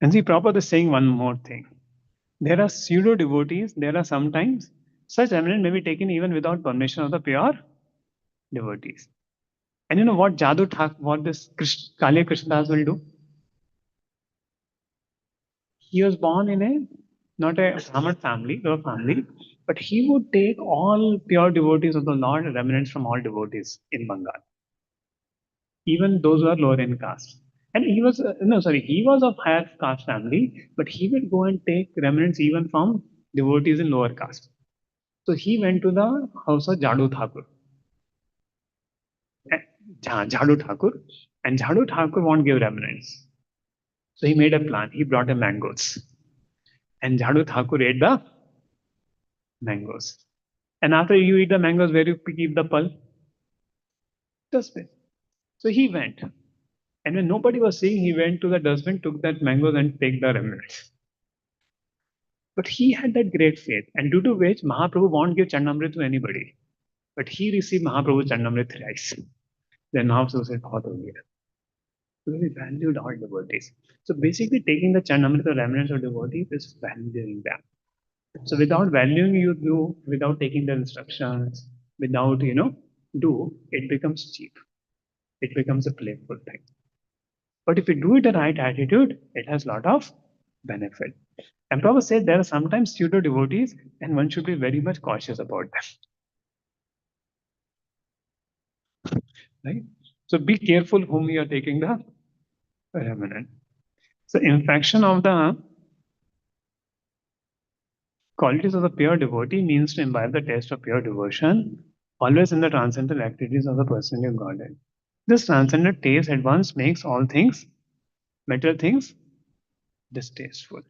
And see, Prabhupada is saying one more thing. There are pseudo devotees, there are sometimes such eminence may be taken even without permission of the pure devotees. And you know what Jadu Thak, what this Kali Krishnadas will do? He was born in not a Brahmin family, lower family, but he would take all pure devotees of the Lord, remnants from all devotees in Bengal, even those who are lower in caste. And he was, he was of higher caste family, but he would go and take remnants even from devotees in lower caste. So he went to the house of Jadu Thakur. Jadu Thakur. And Jadu Thakur won't give reverence. So he made a plan. He brought him mangoes. And Jadu Thakur ate the mangoes. And after you eat the mangoes, where you keep the pulp? Dustbin. So he went. And when nobody was seeing, he went to the dustbin, took that mangoes and take the remnants. But he had that great faith, and due to which Mahaprabhu won't give Chandamrit to anybody. But he received Mahaprabhu's Chandamrit thrice. Then Mahaprabhu said, "Bahut ho gaya." So he valued all devotees. So basically, taking the Chandamrit or remnants of devotees is valuing them. So without valuing you do, without taking the instructions, without do, it becomes cheap. It becomes a playful thing. But if you do it the right attitude, it has a lot of benefit. And Prabhupada said there are sometimes pseudo devotees, and one should be very much cautious about them. Right? So be careful whom you are taking the remnant. So infection of the qualities of the pure devotee means to imbibe the taste of pure devotion, always in the transcendental activities of the personality of Godhead. This transcendent taste at once makes all things, material things, distasteful.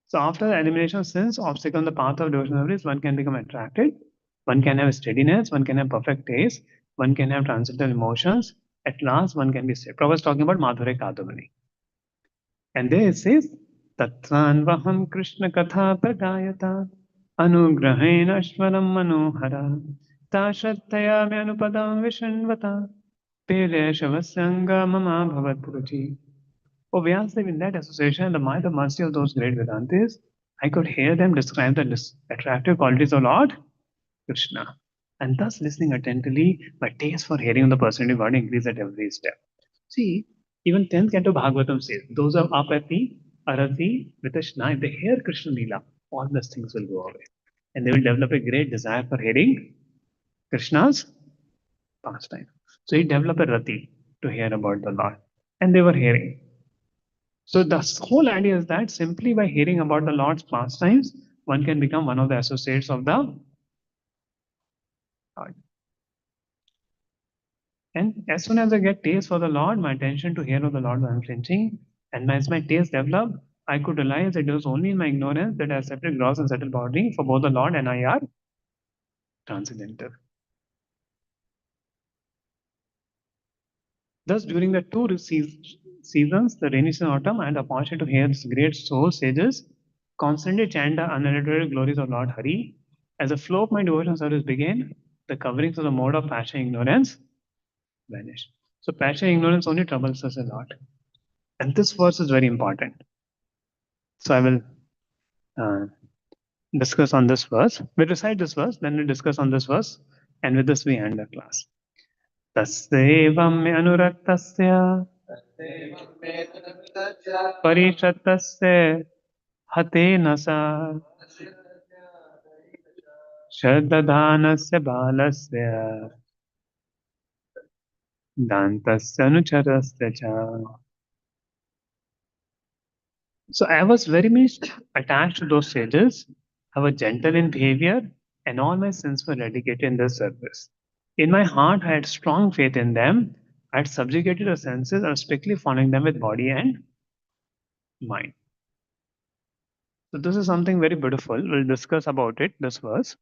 So after the elimination of sins, obstacle on the path of devotional service, one can become attracted, one can have steadiness, one can have perfect taste, one can have transcendental emotions. At last, one can be saved. Prabhupada is talking about Madhurya Kadamani. And there it says, Tatranvaham Krishna Katha Pragayata Anugrahena Shwaram Manohara Tashattaya Anupadam Vishanvata Pele Shavasanga Mama Bhavat Puruchi. Oh, Vyasadeva, in that association, the might of mercy of those great Vedantis, I could hear them describe the attractive qualities of Lord Krishna. And thus, listening attentively, my taste for hearing the personality of God increased at every step. See, even 10th canto Bhagavatam says, those are apati, arati, vitashna, if they hear Krishna Lila, all those things will go away. And they will develop a great desire for hearing Krishna's pastime. So he developed a rati to hear about the Lord. And they were hearing. So the whole idea is that simply by hearing about the Lord's pastimes, one can become one of the associates of the Lord. And as soon as I get taste for the Lord, my attention to hear of the Lord was unflinching. And as my taste developed, I could realize that it was only in my ignorance that I accepted gross and subtle boundary for both the Lord and I are transcendental. Thus, during the two seasons, the rainy season, autumn, I had the opportunity to hear these great soul sages constantly chant the unadulterated glories of Lord Hari. As the flow of my devotional service began, the coverings of the mode of passion ignorance vanished. So, passion ignorance only troubles us a lot. And this verse is very important. So, I will uh, discuss on this verse. We recite this verse, then we discuss on this verse, and with this we end the class. तस्यैवं मे अनुरक्तस्य परिषत्तस्य हतेन सा श्रद्धानस्य बालस्य दान्तस्य अनुचरस्य च. So I was very much attached to those sages. I was gentle in behavior, and all my sins were eradicated in their service. In my heart, I had strong faith in them. I had subjugated the senses. I was strictly following them with body and mind. So this is something very beautiful. We'll discuss about it, this verse.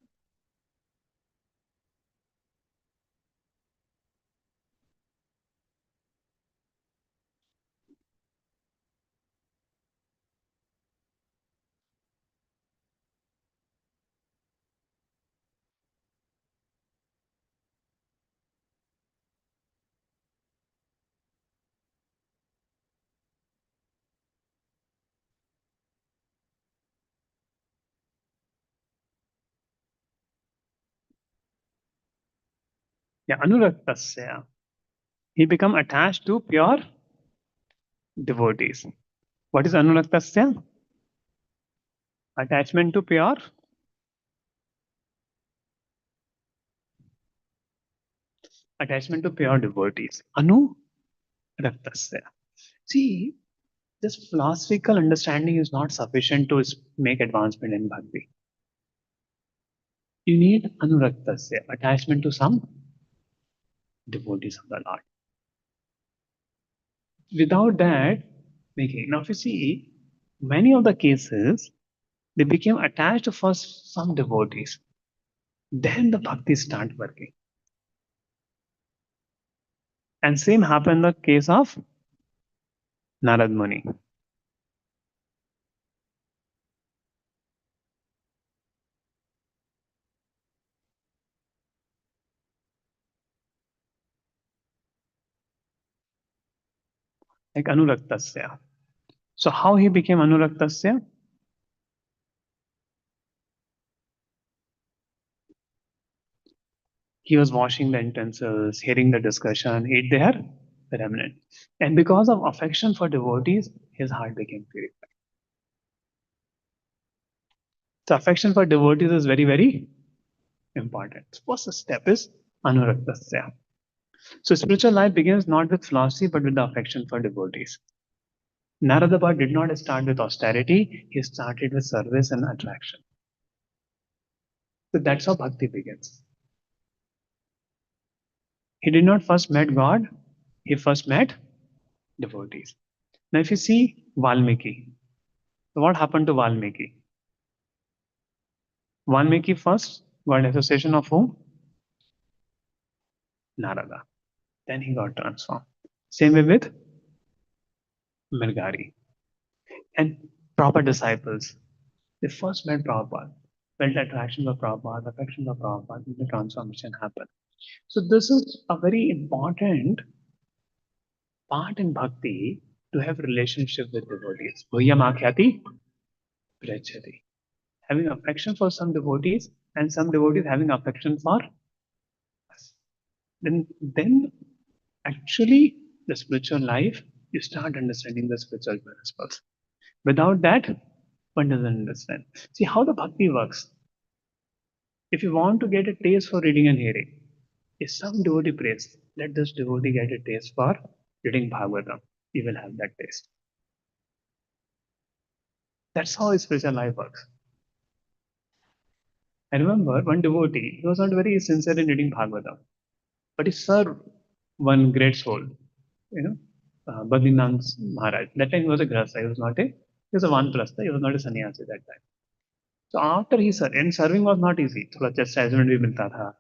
Yeah, Anuraktasya. He become attached to pure devotees. What is Anuraktasya? Attachment to pure devotees. Anuraktasya. See, this philosophical understanding is not sufficient to make advancement in bhakti. You need anuraktasya, attachment to some devotees of the Lord. Without that, making. Now, if you see, many of the cases, they became attached to first some devotees. Then the bhakti start working. And same happened in the case of Narad Muni. Like Anuraktasya. So how he became Anuraktasya? He was washing the utensils, hearing the discussion, ate their remnant. And because of affection for devotees, his heart became purified. So affection for devotees is very, very important. First step is Anuraktasya. So spiritual life begins not with philosophy but with the affection for devotees. Narada did not start with austerity, he started with service and attraction. So that's how bhakti begins. He did not first met God, he first met devotees. Now if you see Valmiki, so what happened to Valmiki? Valmiki first got association of whom? Narada. Then he got transformed. Same way with Mirgari. And proper disciples. They first met Prabhupada, felt attraction for Prabhupada, affection for Prabhupada, and the transformation happened. So this is a very important part in bhakti to have relationship with devotees. Bhuya Makhyati Prachati. Having affection for some devotees and some devotees having affection for us. Then actually the spiritual life, you start understanding the spiritual principles. Without that, one doesn't understand. See how the bhakti works. If you want to get a taste for reading and hearing, if some devotee prays, let this devotee get a taste for reading Bhagavatam. You will have that taste. That's how spiritual life works. I remember one devotee, he was not very sincere in reading Bhagavatam, but he served one great soul, Badrinath Maharaj. That time he was a grahastha, he was a vanprastha, he was not a sannyasi that time. So after he served, and serving was not easy. थोड़ा chastisement भी मिलता था,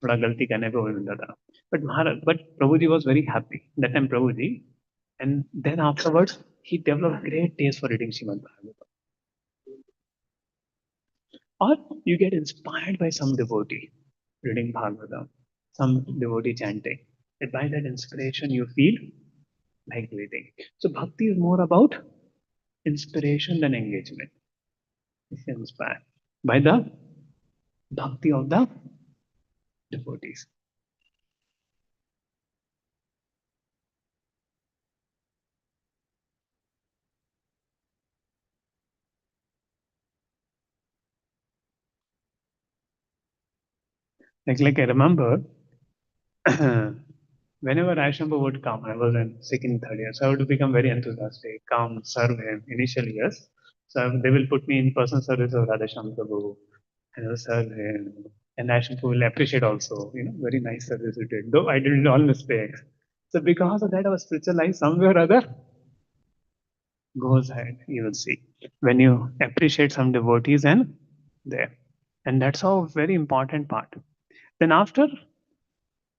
थोड़ा गलती करने पे भी मिलता था. But Prabhuji was very happy. That time Prabhuji, and then afterwards he developed great taste for reading Srimad Bhagavatam. Or you get inspired by some devotee reading Bhagavatam, some devotee chanting. And by that inspiration, you feel like reading. So bhakti is more about inspiration than engagement. It's inspired by the bhakti of the devotees. Like I remember, whenever Aishambu would come, I was in second, third year, so I would become very enthusiastic, come, serve him initial years. So they will put me in personal service of Radhashyam Prabhu, and I will serve him. And Aishambu will appreciate also, very nice service you did, though I did all mistakes. So because of that, our spiritual life somewhere or other goes ahead, you will see. When you appreciate some devotees and there. And that's how very important part. Then after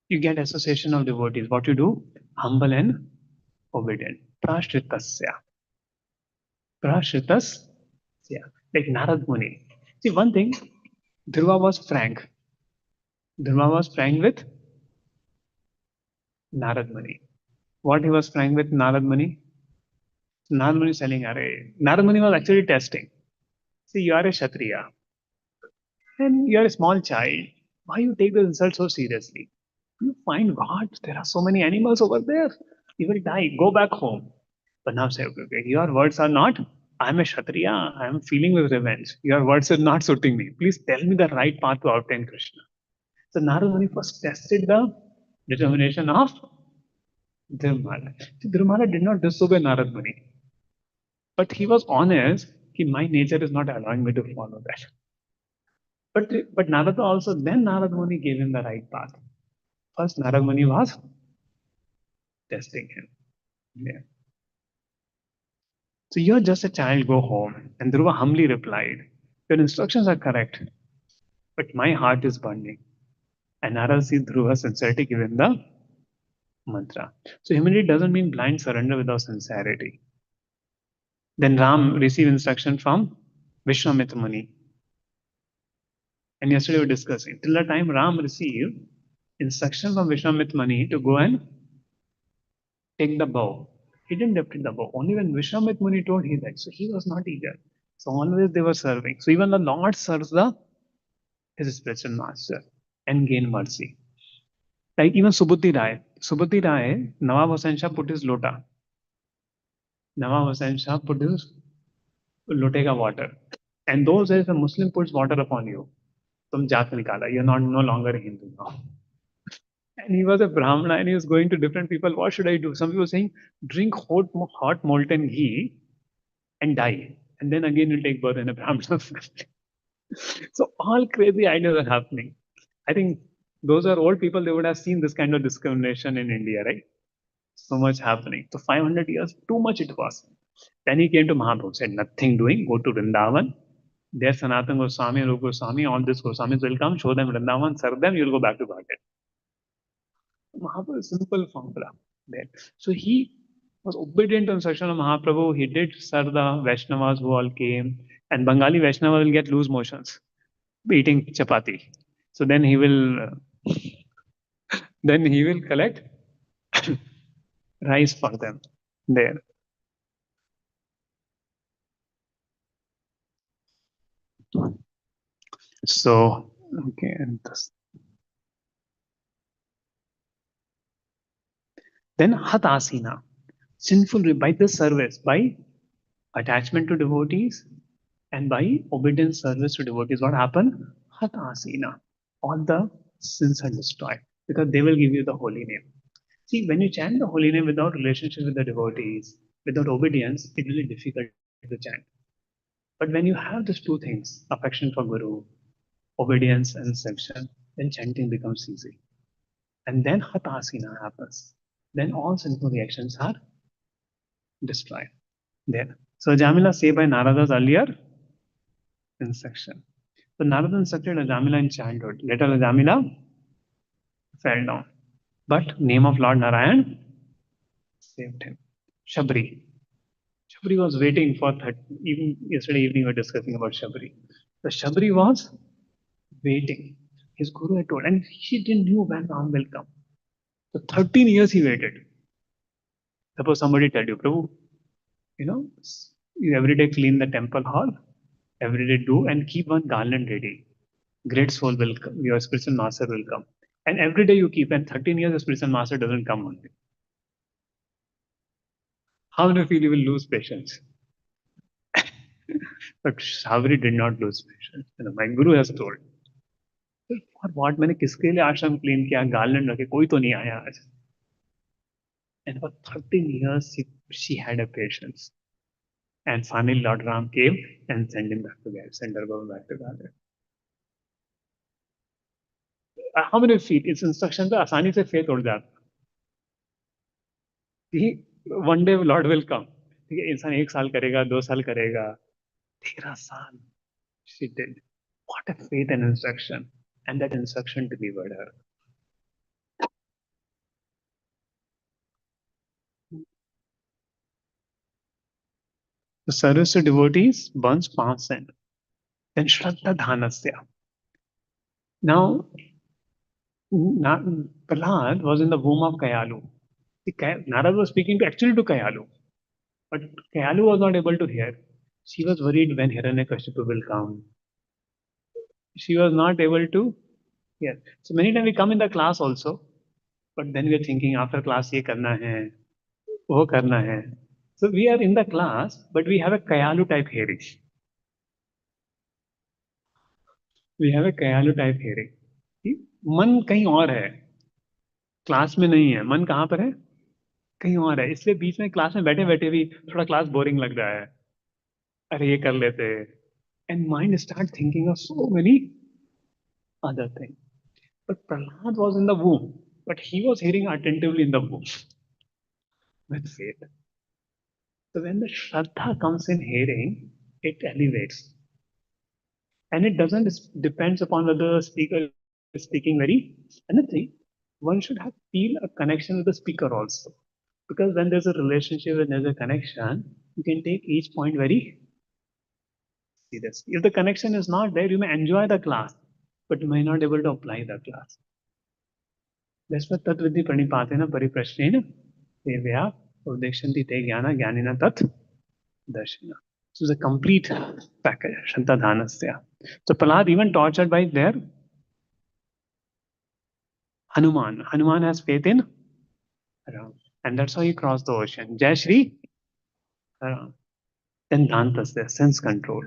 you get association of devotees. What you do? Humble and obedient. Prashritasya. Prashritasya. Like Narad Muni. See, one thing, Dhruva was frank. Dhruva was frank with Narad Muni. What he was frank with Narad Muni? Narad Muni is telling, Narad Muni was actually testing. See, you are a Kshatriya and you are a small child. Why you take the insult so seriously? You find God, there are so many animals over there. You will die. Go back home. But now say, okay, your words are not, I'm a Kshatriya, I'm feeling with revenge. Your words are not suiting me. Please tell me the right path to obtain Krishna. So Narada Muni first tested the determination of Dhirmala. See, Dhirmala did not disobey Narada Muni. But he was honest, my nature is not allowing me to follow that. But Narada also, then Narada Muni gave him the right path. First, Narada Muni was testing him. Yeah. So you're just a child, go home. And Dhruva humbly replied, your instructions are correct, but my heart is burning. And Narada sees Dhruva's sincerity given the mantra. So humility doesn't mean blind surrender without sincerity. Then Ram received instruction from Vishwamitra Muni. And yesterday we were discussing, till the time Ram received instruction from Vishwamitra Muni to go and take the bow. He didn't take the bow. Only when Vishwamitra Muni told he that. So he was not eager. So always they were serving. So even the Lord serves his spiritual master and gain mercy. Like even Subhuti Rai. Subhuti Rai, Nawab Hussain Shah put his lota. Nawab Hussain Shah put his lotega water. And those days, the Muslim puts water upon you. Tum jaat nikala. You're not no longer a Hindu now. And he was a Brahmana and he was going to different people. What should I do? Some people saying, drink hot molten ghee and die. And then again you'll take birth in a Brahmana family. So all crazy ideas are happening. I think those are old people, they would have seen this kind of discrimination in India, right? So much happening. So 500 years, too much it was. Then he came to Mahaprabhu, said, nothing doing, go to Vrindavan. There Sanatana Goswami, Rupa Goswami, all these Goswamis will come, show them Vrindavan, serve them, you'll go back to Bhagat. Mahaprabhu, simple formula there. So he was obedient to instruction of Mahaprabhu. He did serve the Vaishnavas who all came. And Bengali Vaishnava will get loose motions, eating chapati. So then he will collect rice for them there. So okay, and this. Then hatasina, sinful by the service, by attachment to devotees and by obedient service to devotees. What happened? Hatasina, all the sins are destroyed because they will give you the holy name. See, when you chant the holy name without relationship with the devotees, without obedience, it's really difficult to chant. But when you have these two things, affection for Guru, obedience and section, then chanting becomes easy. And then hatasina happens. Then all sinful reactions are destroyed. There. So Jamila say by Narada's earlier instruction. So Narada instructed Ajamila in childhood. Later Ajamila fell down. But name of Lord Narayan saved him. Shabri. Shabri was waiting for even yesterday evening we were discussing about Shabri. The Shabri was waiting. His guru had told, and he didn't know when Ram will come. So 13 years he waited. Suppose somebody tell you, Prabhu, you every day clean the temple hall, every day do and keep one garland ready. Great soul will come, your spiritual master will come. And every day you keep, and 13 years the spiritual master doesn't come only. How do you feel you will lose patience? But Shabri did not lose patience. My guru has told. For what मैंने किसके लिए आश्रम clean किया garland रखे कोई तो नहीं आया आज. And for 13 years she had a patience. And finally Lord Ram came and sent him back to Gaya, sent her back to Gaya. How many feel इस इंस्ट्रक्शन पे आसानी से फेथ उड़ जाता कि one day Lord will come. ठीक है, इंसान 1 साल करेगा 2 साल करेगा 13 साल she did. What a faith and instruction, and that instruction delivered her. The service to devotees burns 5%. Then Shraddha Dhanasya. Now, Prahlad was in the womb of Kayalu. Narad was speaking actually to Kayalu. But Kayalu was not able to hear. She was worried when Hiranyakashipu will come. She was not able to hear. So many times we come in the class also, but then we are thinking after class ye karna hai, wo karna hai. So we are in the class, but we have a Kayalu type hearing. We have a Kayalu type hearing. मन कहीं और है, class में नहीं है. मन कहाँ पर है? कहीं और है. इसलिए बीच में क्लास में बैठे बैठे भी थोड़ा क्लास बोरिंग लग रहा है. अरे ये कर लेते. And mind start thinking of so many other thing. But Prahlad was in the womb, but he was hearing attentively in the womb with faith. So when the Shraddha comes in hearing, it elevates. And it doesn't depends upon whether the speaker is speaking very anything. One should have feel a connection with the speaker also. Because when there's a relationship and there's a connection, you can take each point very serious. If the connection is not there, you may enjoy the class, but you may not be able to apply the class. That's what Tatvidhi Pranipatena Pariprashnena Devya Udekshanti Te Jnana Jnanina Tat Darshana. So it's a complete package, Shantadhanasya. So Prahlad even tortured by their Hanuman. Hanuman has faith in Ram. And that's how he crossed the ocean. Jai Shri Ram. Then Dantasya, sense control.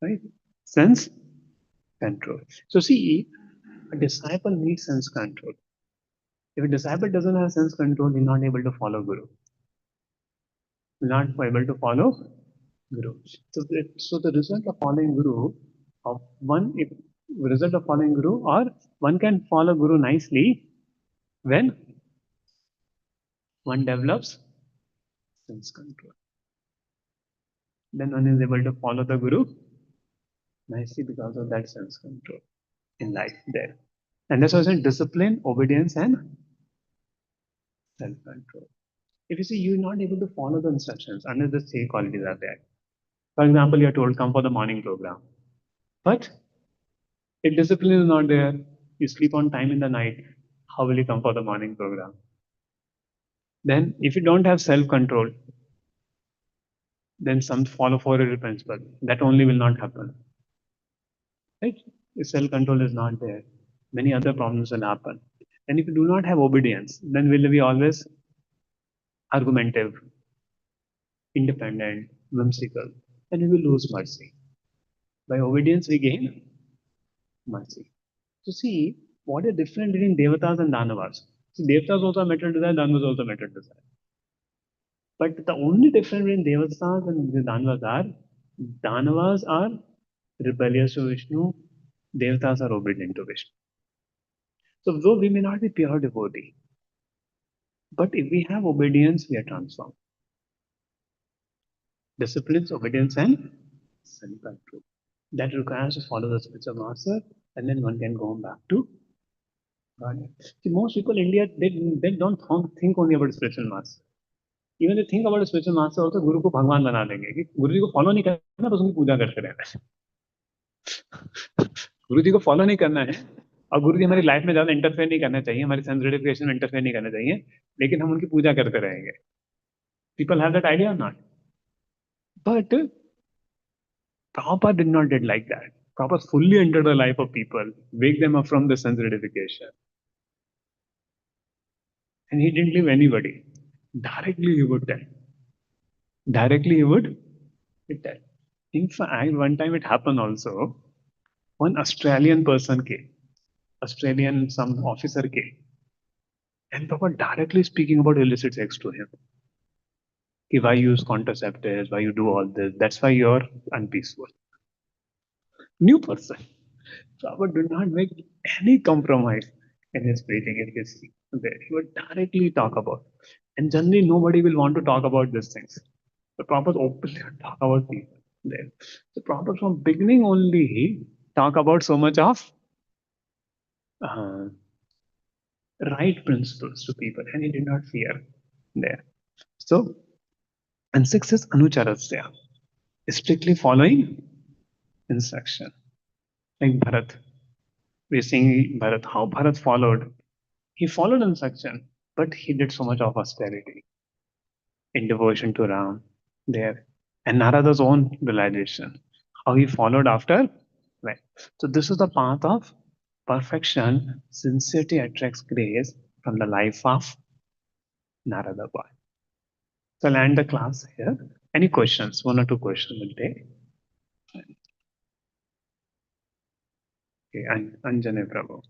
Right? Sense control. So see, a disciple needs sense control. If a disciple doesn't have sense control, he's not able to follow Guru. He's not able to follow Guru. So the result of following Guru, of one if result of following Guru, or one can follow Guru nicely when one develops sense control. Then one is able to follow the Guru nicely because of that sense control in life there. And that's why I said discipline, obedience, and self-control. If you see you're not able to follow the instructions unless the three qualities are there. For example, you're told come for the morning program. But if discipline is not there, you sleep on time in the night, how will you come for the morning program? Then if you don't have self-control, then some follow for a principle. That only will not happen. Right? If self-control is not there, many other problems will happen. And if you do not have obedience, then will be always argumentative, independent, whimsical, and we will lose mercy. By obedience, we gain mercy. So see, what is different between Devatas and Danavas? See, Devatas also have material desire, Danavas also have material desire. But the only difference between Devatas and the Danavas are rebellious to Vishnu, Devatas are obedient to Vishnu. So though we may not be pure devotee, but if we have obedience, we are transformed. Disciplines, obedience, and self-control. That requires to follow the spiritual master, and then one can go back to God. See, most people in India, they don't think only about spiritual master. Even they think about a spiritual master also, गुरु को भगवान बना देंगे कि गुरु जी को follow नहीं करना बस उनकी पूजा करते रहना है गुरु जी को फॉलो नहीं करना है और गुरु जी हमारी लाइफ में ज्यादा इंटरफेयर नहीं करना चाहिए हमारी सेंसिटिविकेशन में इंटरफेयर नहीं करना चाहिए लेकिन हम उनकी पूजा करते रहेंगे पीपल हैव दैट आइडिया और not but Prabhupada did not did like that. Prabhupada fully entered the life of people, wake them up from the sensitification. And he didn't leave anybody. Directly he would tell. Directly he would tell. In fact, one time it happened also, one Australian person came, Australian some officer came, and Prabhupada directly speaking about illicit sex to him. Why you use contraceptives, why you do all this, that's why you're unpeaceful. New person. Prabhupada did not make any compromise in his preaching, in his there. He would directly talk about. And generally, nobody will want to talk about these things. The Prabhupada openly talk about people there. So Prabhupada from beginning only talk about so much of uh, right principles to people, and he did not fear there. So, and six is anucharasya, strictly following instruction. Like Bharat, we're seeing Bharat, how Bharat followed. He followed instruction, but he did so much of austerity in devotion to Ram there. And Narada's own realization, how he followed after. Right. So this is the path of perfection. Sincerity attracts grace from the life of Narada boy. So I'll end the class here. Any questions? One or two questions will take. Okay, Anjane Prabhu.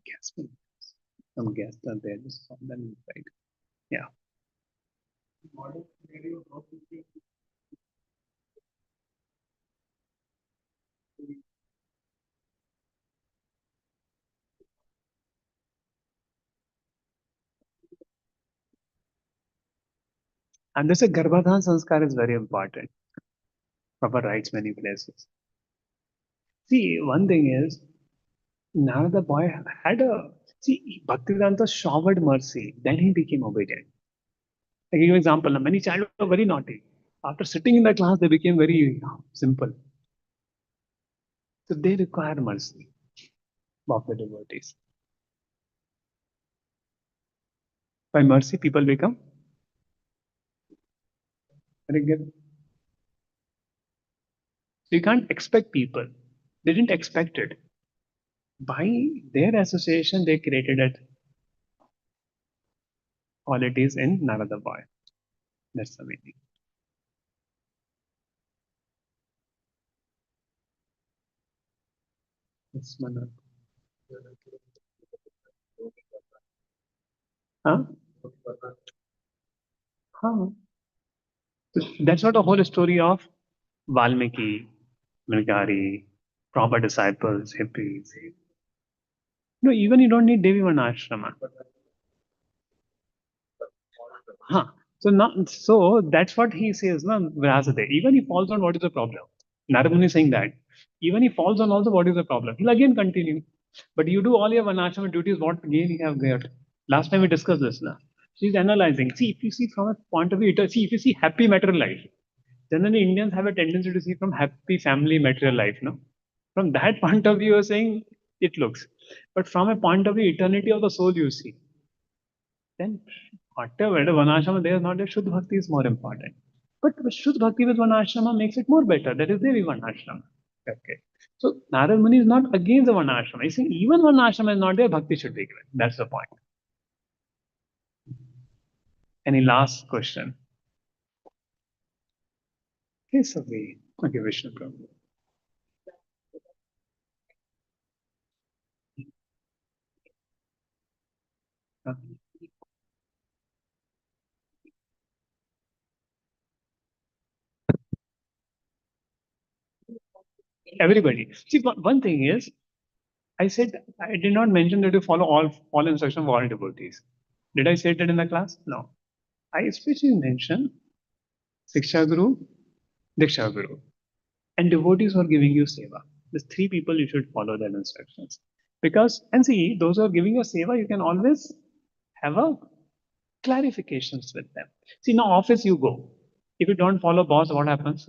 Guess. Some guests are there. Just saw them inside. Yeah. And this Garbhadhan Sanskar is very important. Proper rites many places. See, one thing is, now the boy had a, see, Bhaktivedanta showered mercy, then he became obedient. I give you an example. Many children were very naughty. After sitting in the class, they became very simple. So they require mercy of the devotees. By mercy, people become very good. So you can't expect people. They didn't expect it. By their association, they created it qualities in Narada boy. That's the meaning. Yes, Mana. Huh? Huh? So that's not the whole story of Valmiki, Milgari, proper disciples, hippies. No, even you don't need Devi Varnashrama. Huh. So that's what he says, na, Vyasade. Even he falls on what is the problem. Narada is saying that. Even he falls on also what is the problem. He'll again continue. But you do all your Varnashrama duties, what gain you have got. Last time we discussed this. Na. She's analyzing. See, if you see from a point of view, see, if you see happy material life, generally Indians have a tendency to see from happy family material life, no? From that point of view, you're saying it looks. But from a point of view, eternity of the soul, you see. Then whatever the Varnashrama there is not there, Shuddha Bhakti is more important. But Shuddha Bhakti with Varnashrama makes it more better. That is Devi Varnashrama. Okay. So Narad Muni is not against the Varnashrama. He's saying even Varnashrama is not there, Bhakti should be given. That's the point. Any last question? Okay, so we okay, Vishnu Prabhu. Uh, Everybody. See, one thing is, I said I did not mention that you follow all instructions of all devotees. Did I say that in the class? No. I especially mentioned Siksha Guru, Diksha Guru, and devotees who are giving you seva. These three people you should follow their instructions. Because and see, those who are giving you seva, you can always have a clarifications with them. See, now office you go. If you don't follow boss, what happens?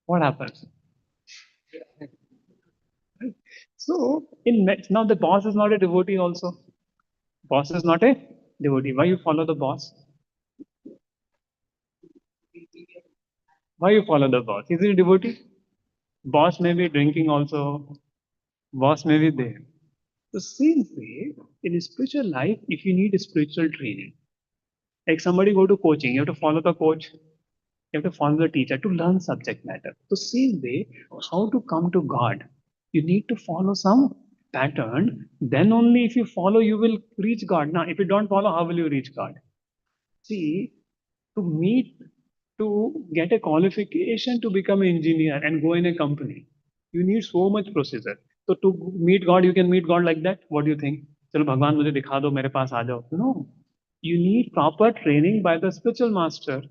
What happens? So now the boss is not a devotee also. Boss is not a devotee. Why you follow the boss? Why you follow the boss? Is he a devotee? Boss may be drinking also. Boss may be there. The same way in spiritual life, if you need spiritual training, like somebody go to coaching, you have to follow the coach, you have to follow the teacher to learn subject matter. The same way, how to come to God, you need to follow some pattern. Then only if you follow, you will reach God. Now, if you don't follow, how will you reach God? See, to meet, to get a qualification to become an engineer and go in a company, you need so much procedure. So to meet God, you can meet God like that. What do you think? चलो भगवान मुझे दिखा दो मेरे पास आ जाओ. No, you need proper training by the spiritual master,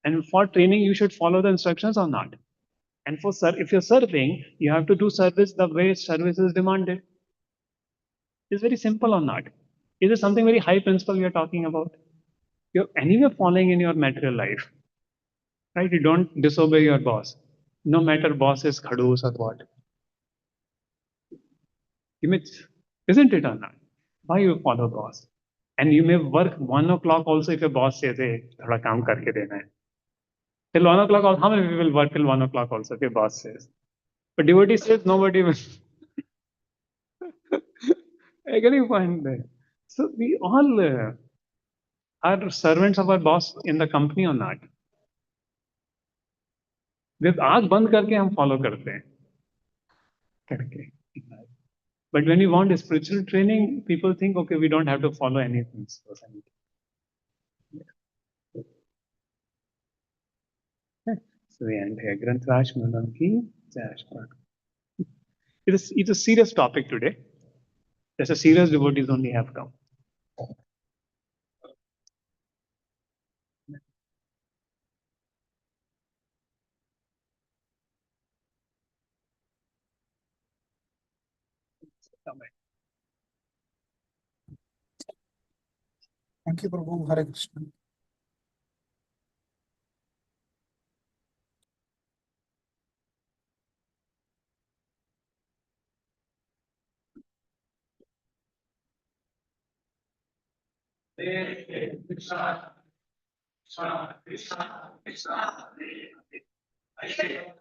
and for training you should follow the instructions or not. And for if you're serving, you have to do service the way service is demanded. It's very simple or not. Is it something very high principle we are talking about? You're anyway following in your material life. Right? You don't disobey your boss. No matter boss is khadus or what. Isn't it or not? Why you follow boss? And you may work 1 o'clock also if your boss says, hey, thoda kaam karke dena hai. Till 1 o'clock, how many people will work till 1 o'clock also if your boss says? But devotee says nobody will. I get your point there. So we all are servants of our boss in the company or not? जब आंख बंद करके हम follow करते हैं करके. But when you want a spiritual training, people think, okay, we don't have to follow anything. So the end here. Grantraj Manam ki Jai. It's a serious topic today. There's a serious devotees only have come. Thank you, Prabhu. Hare Krishna. Krishna, Krishna, Krishna, Krishna.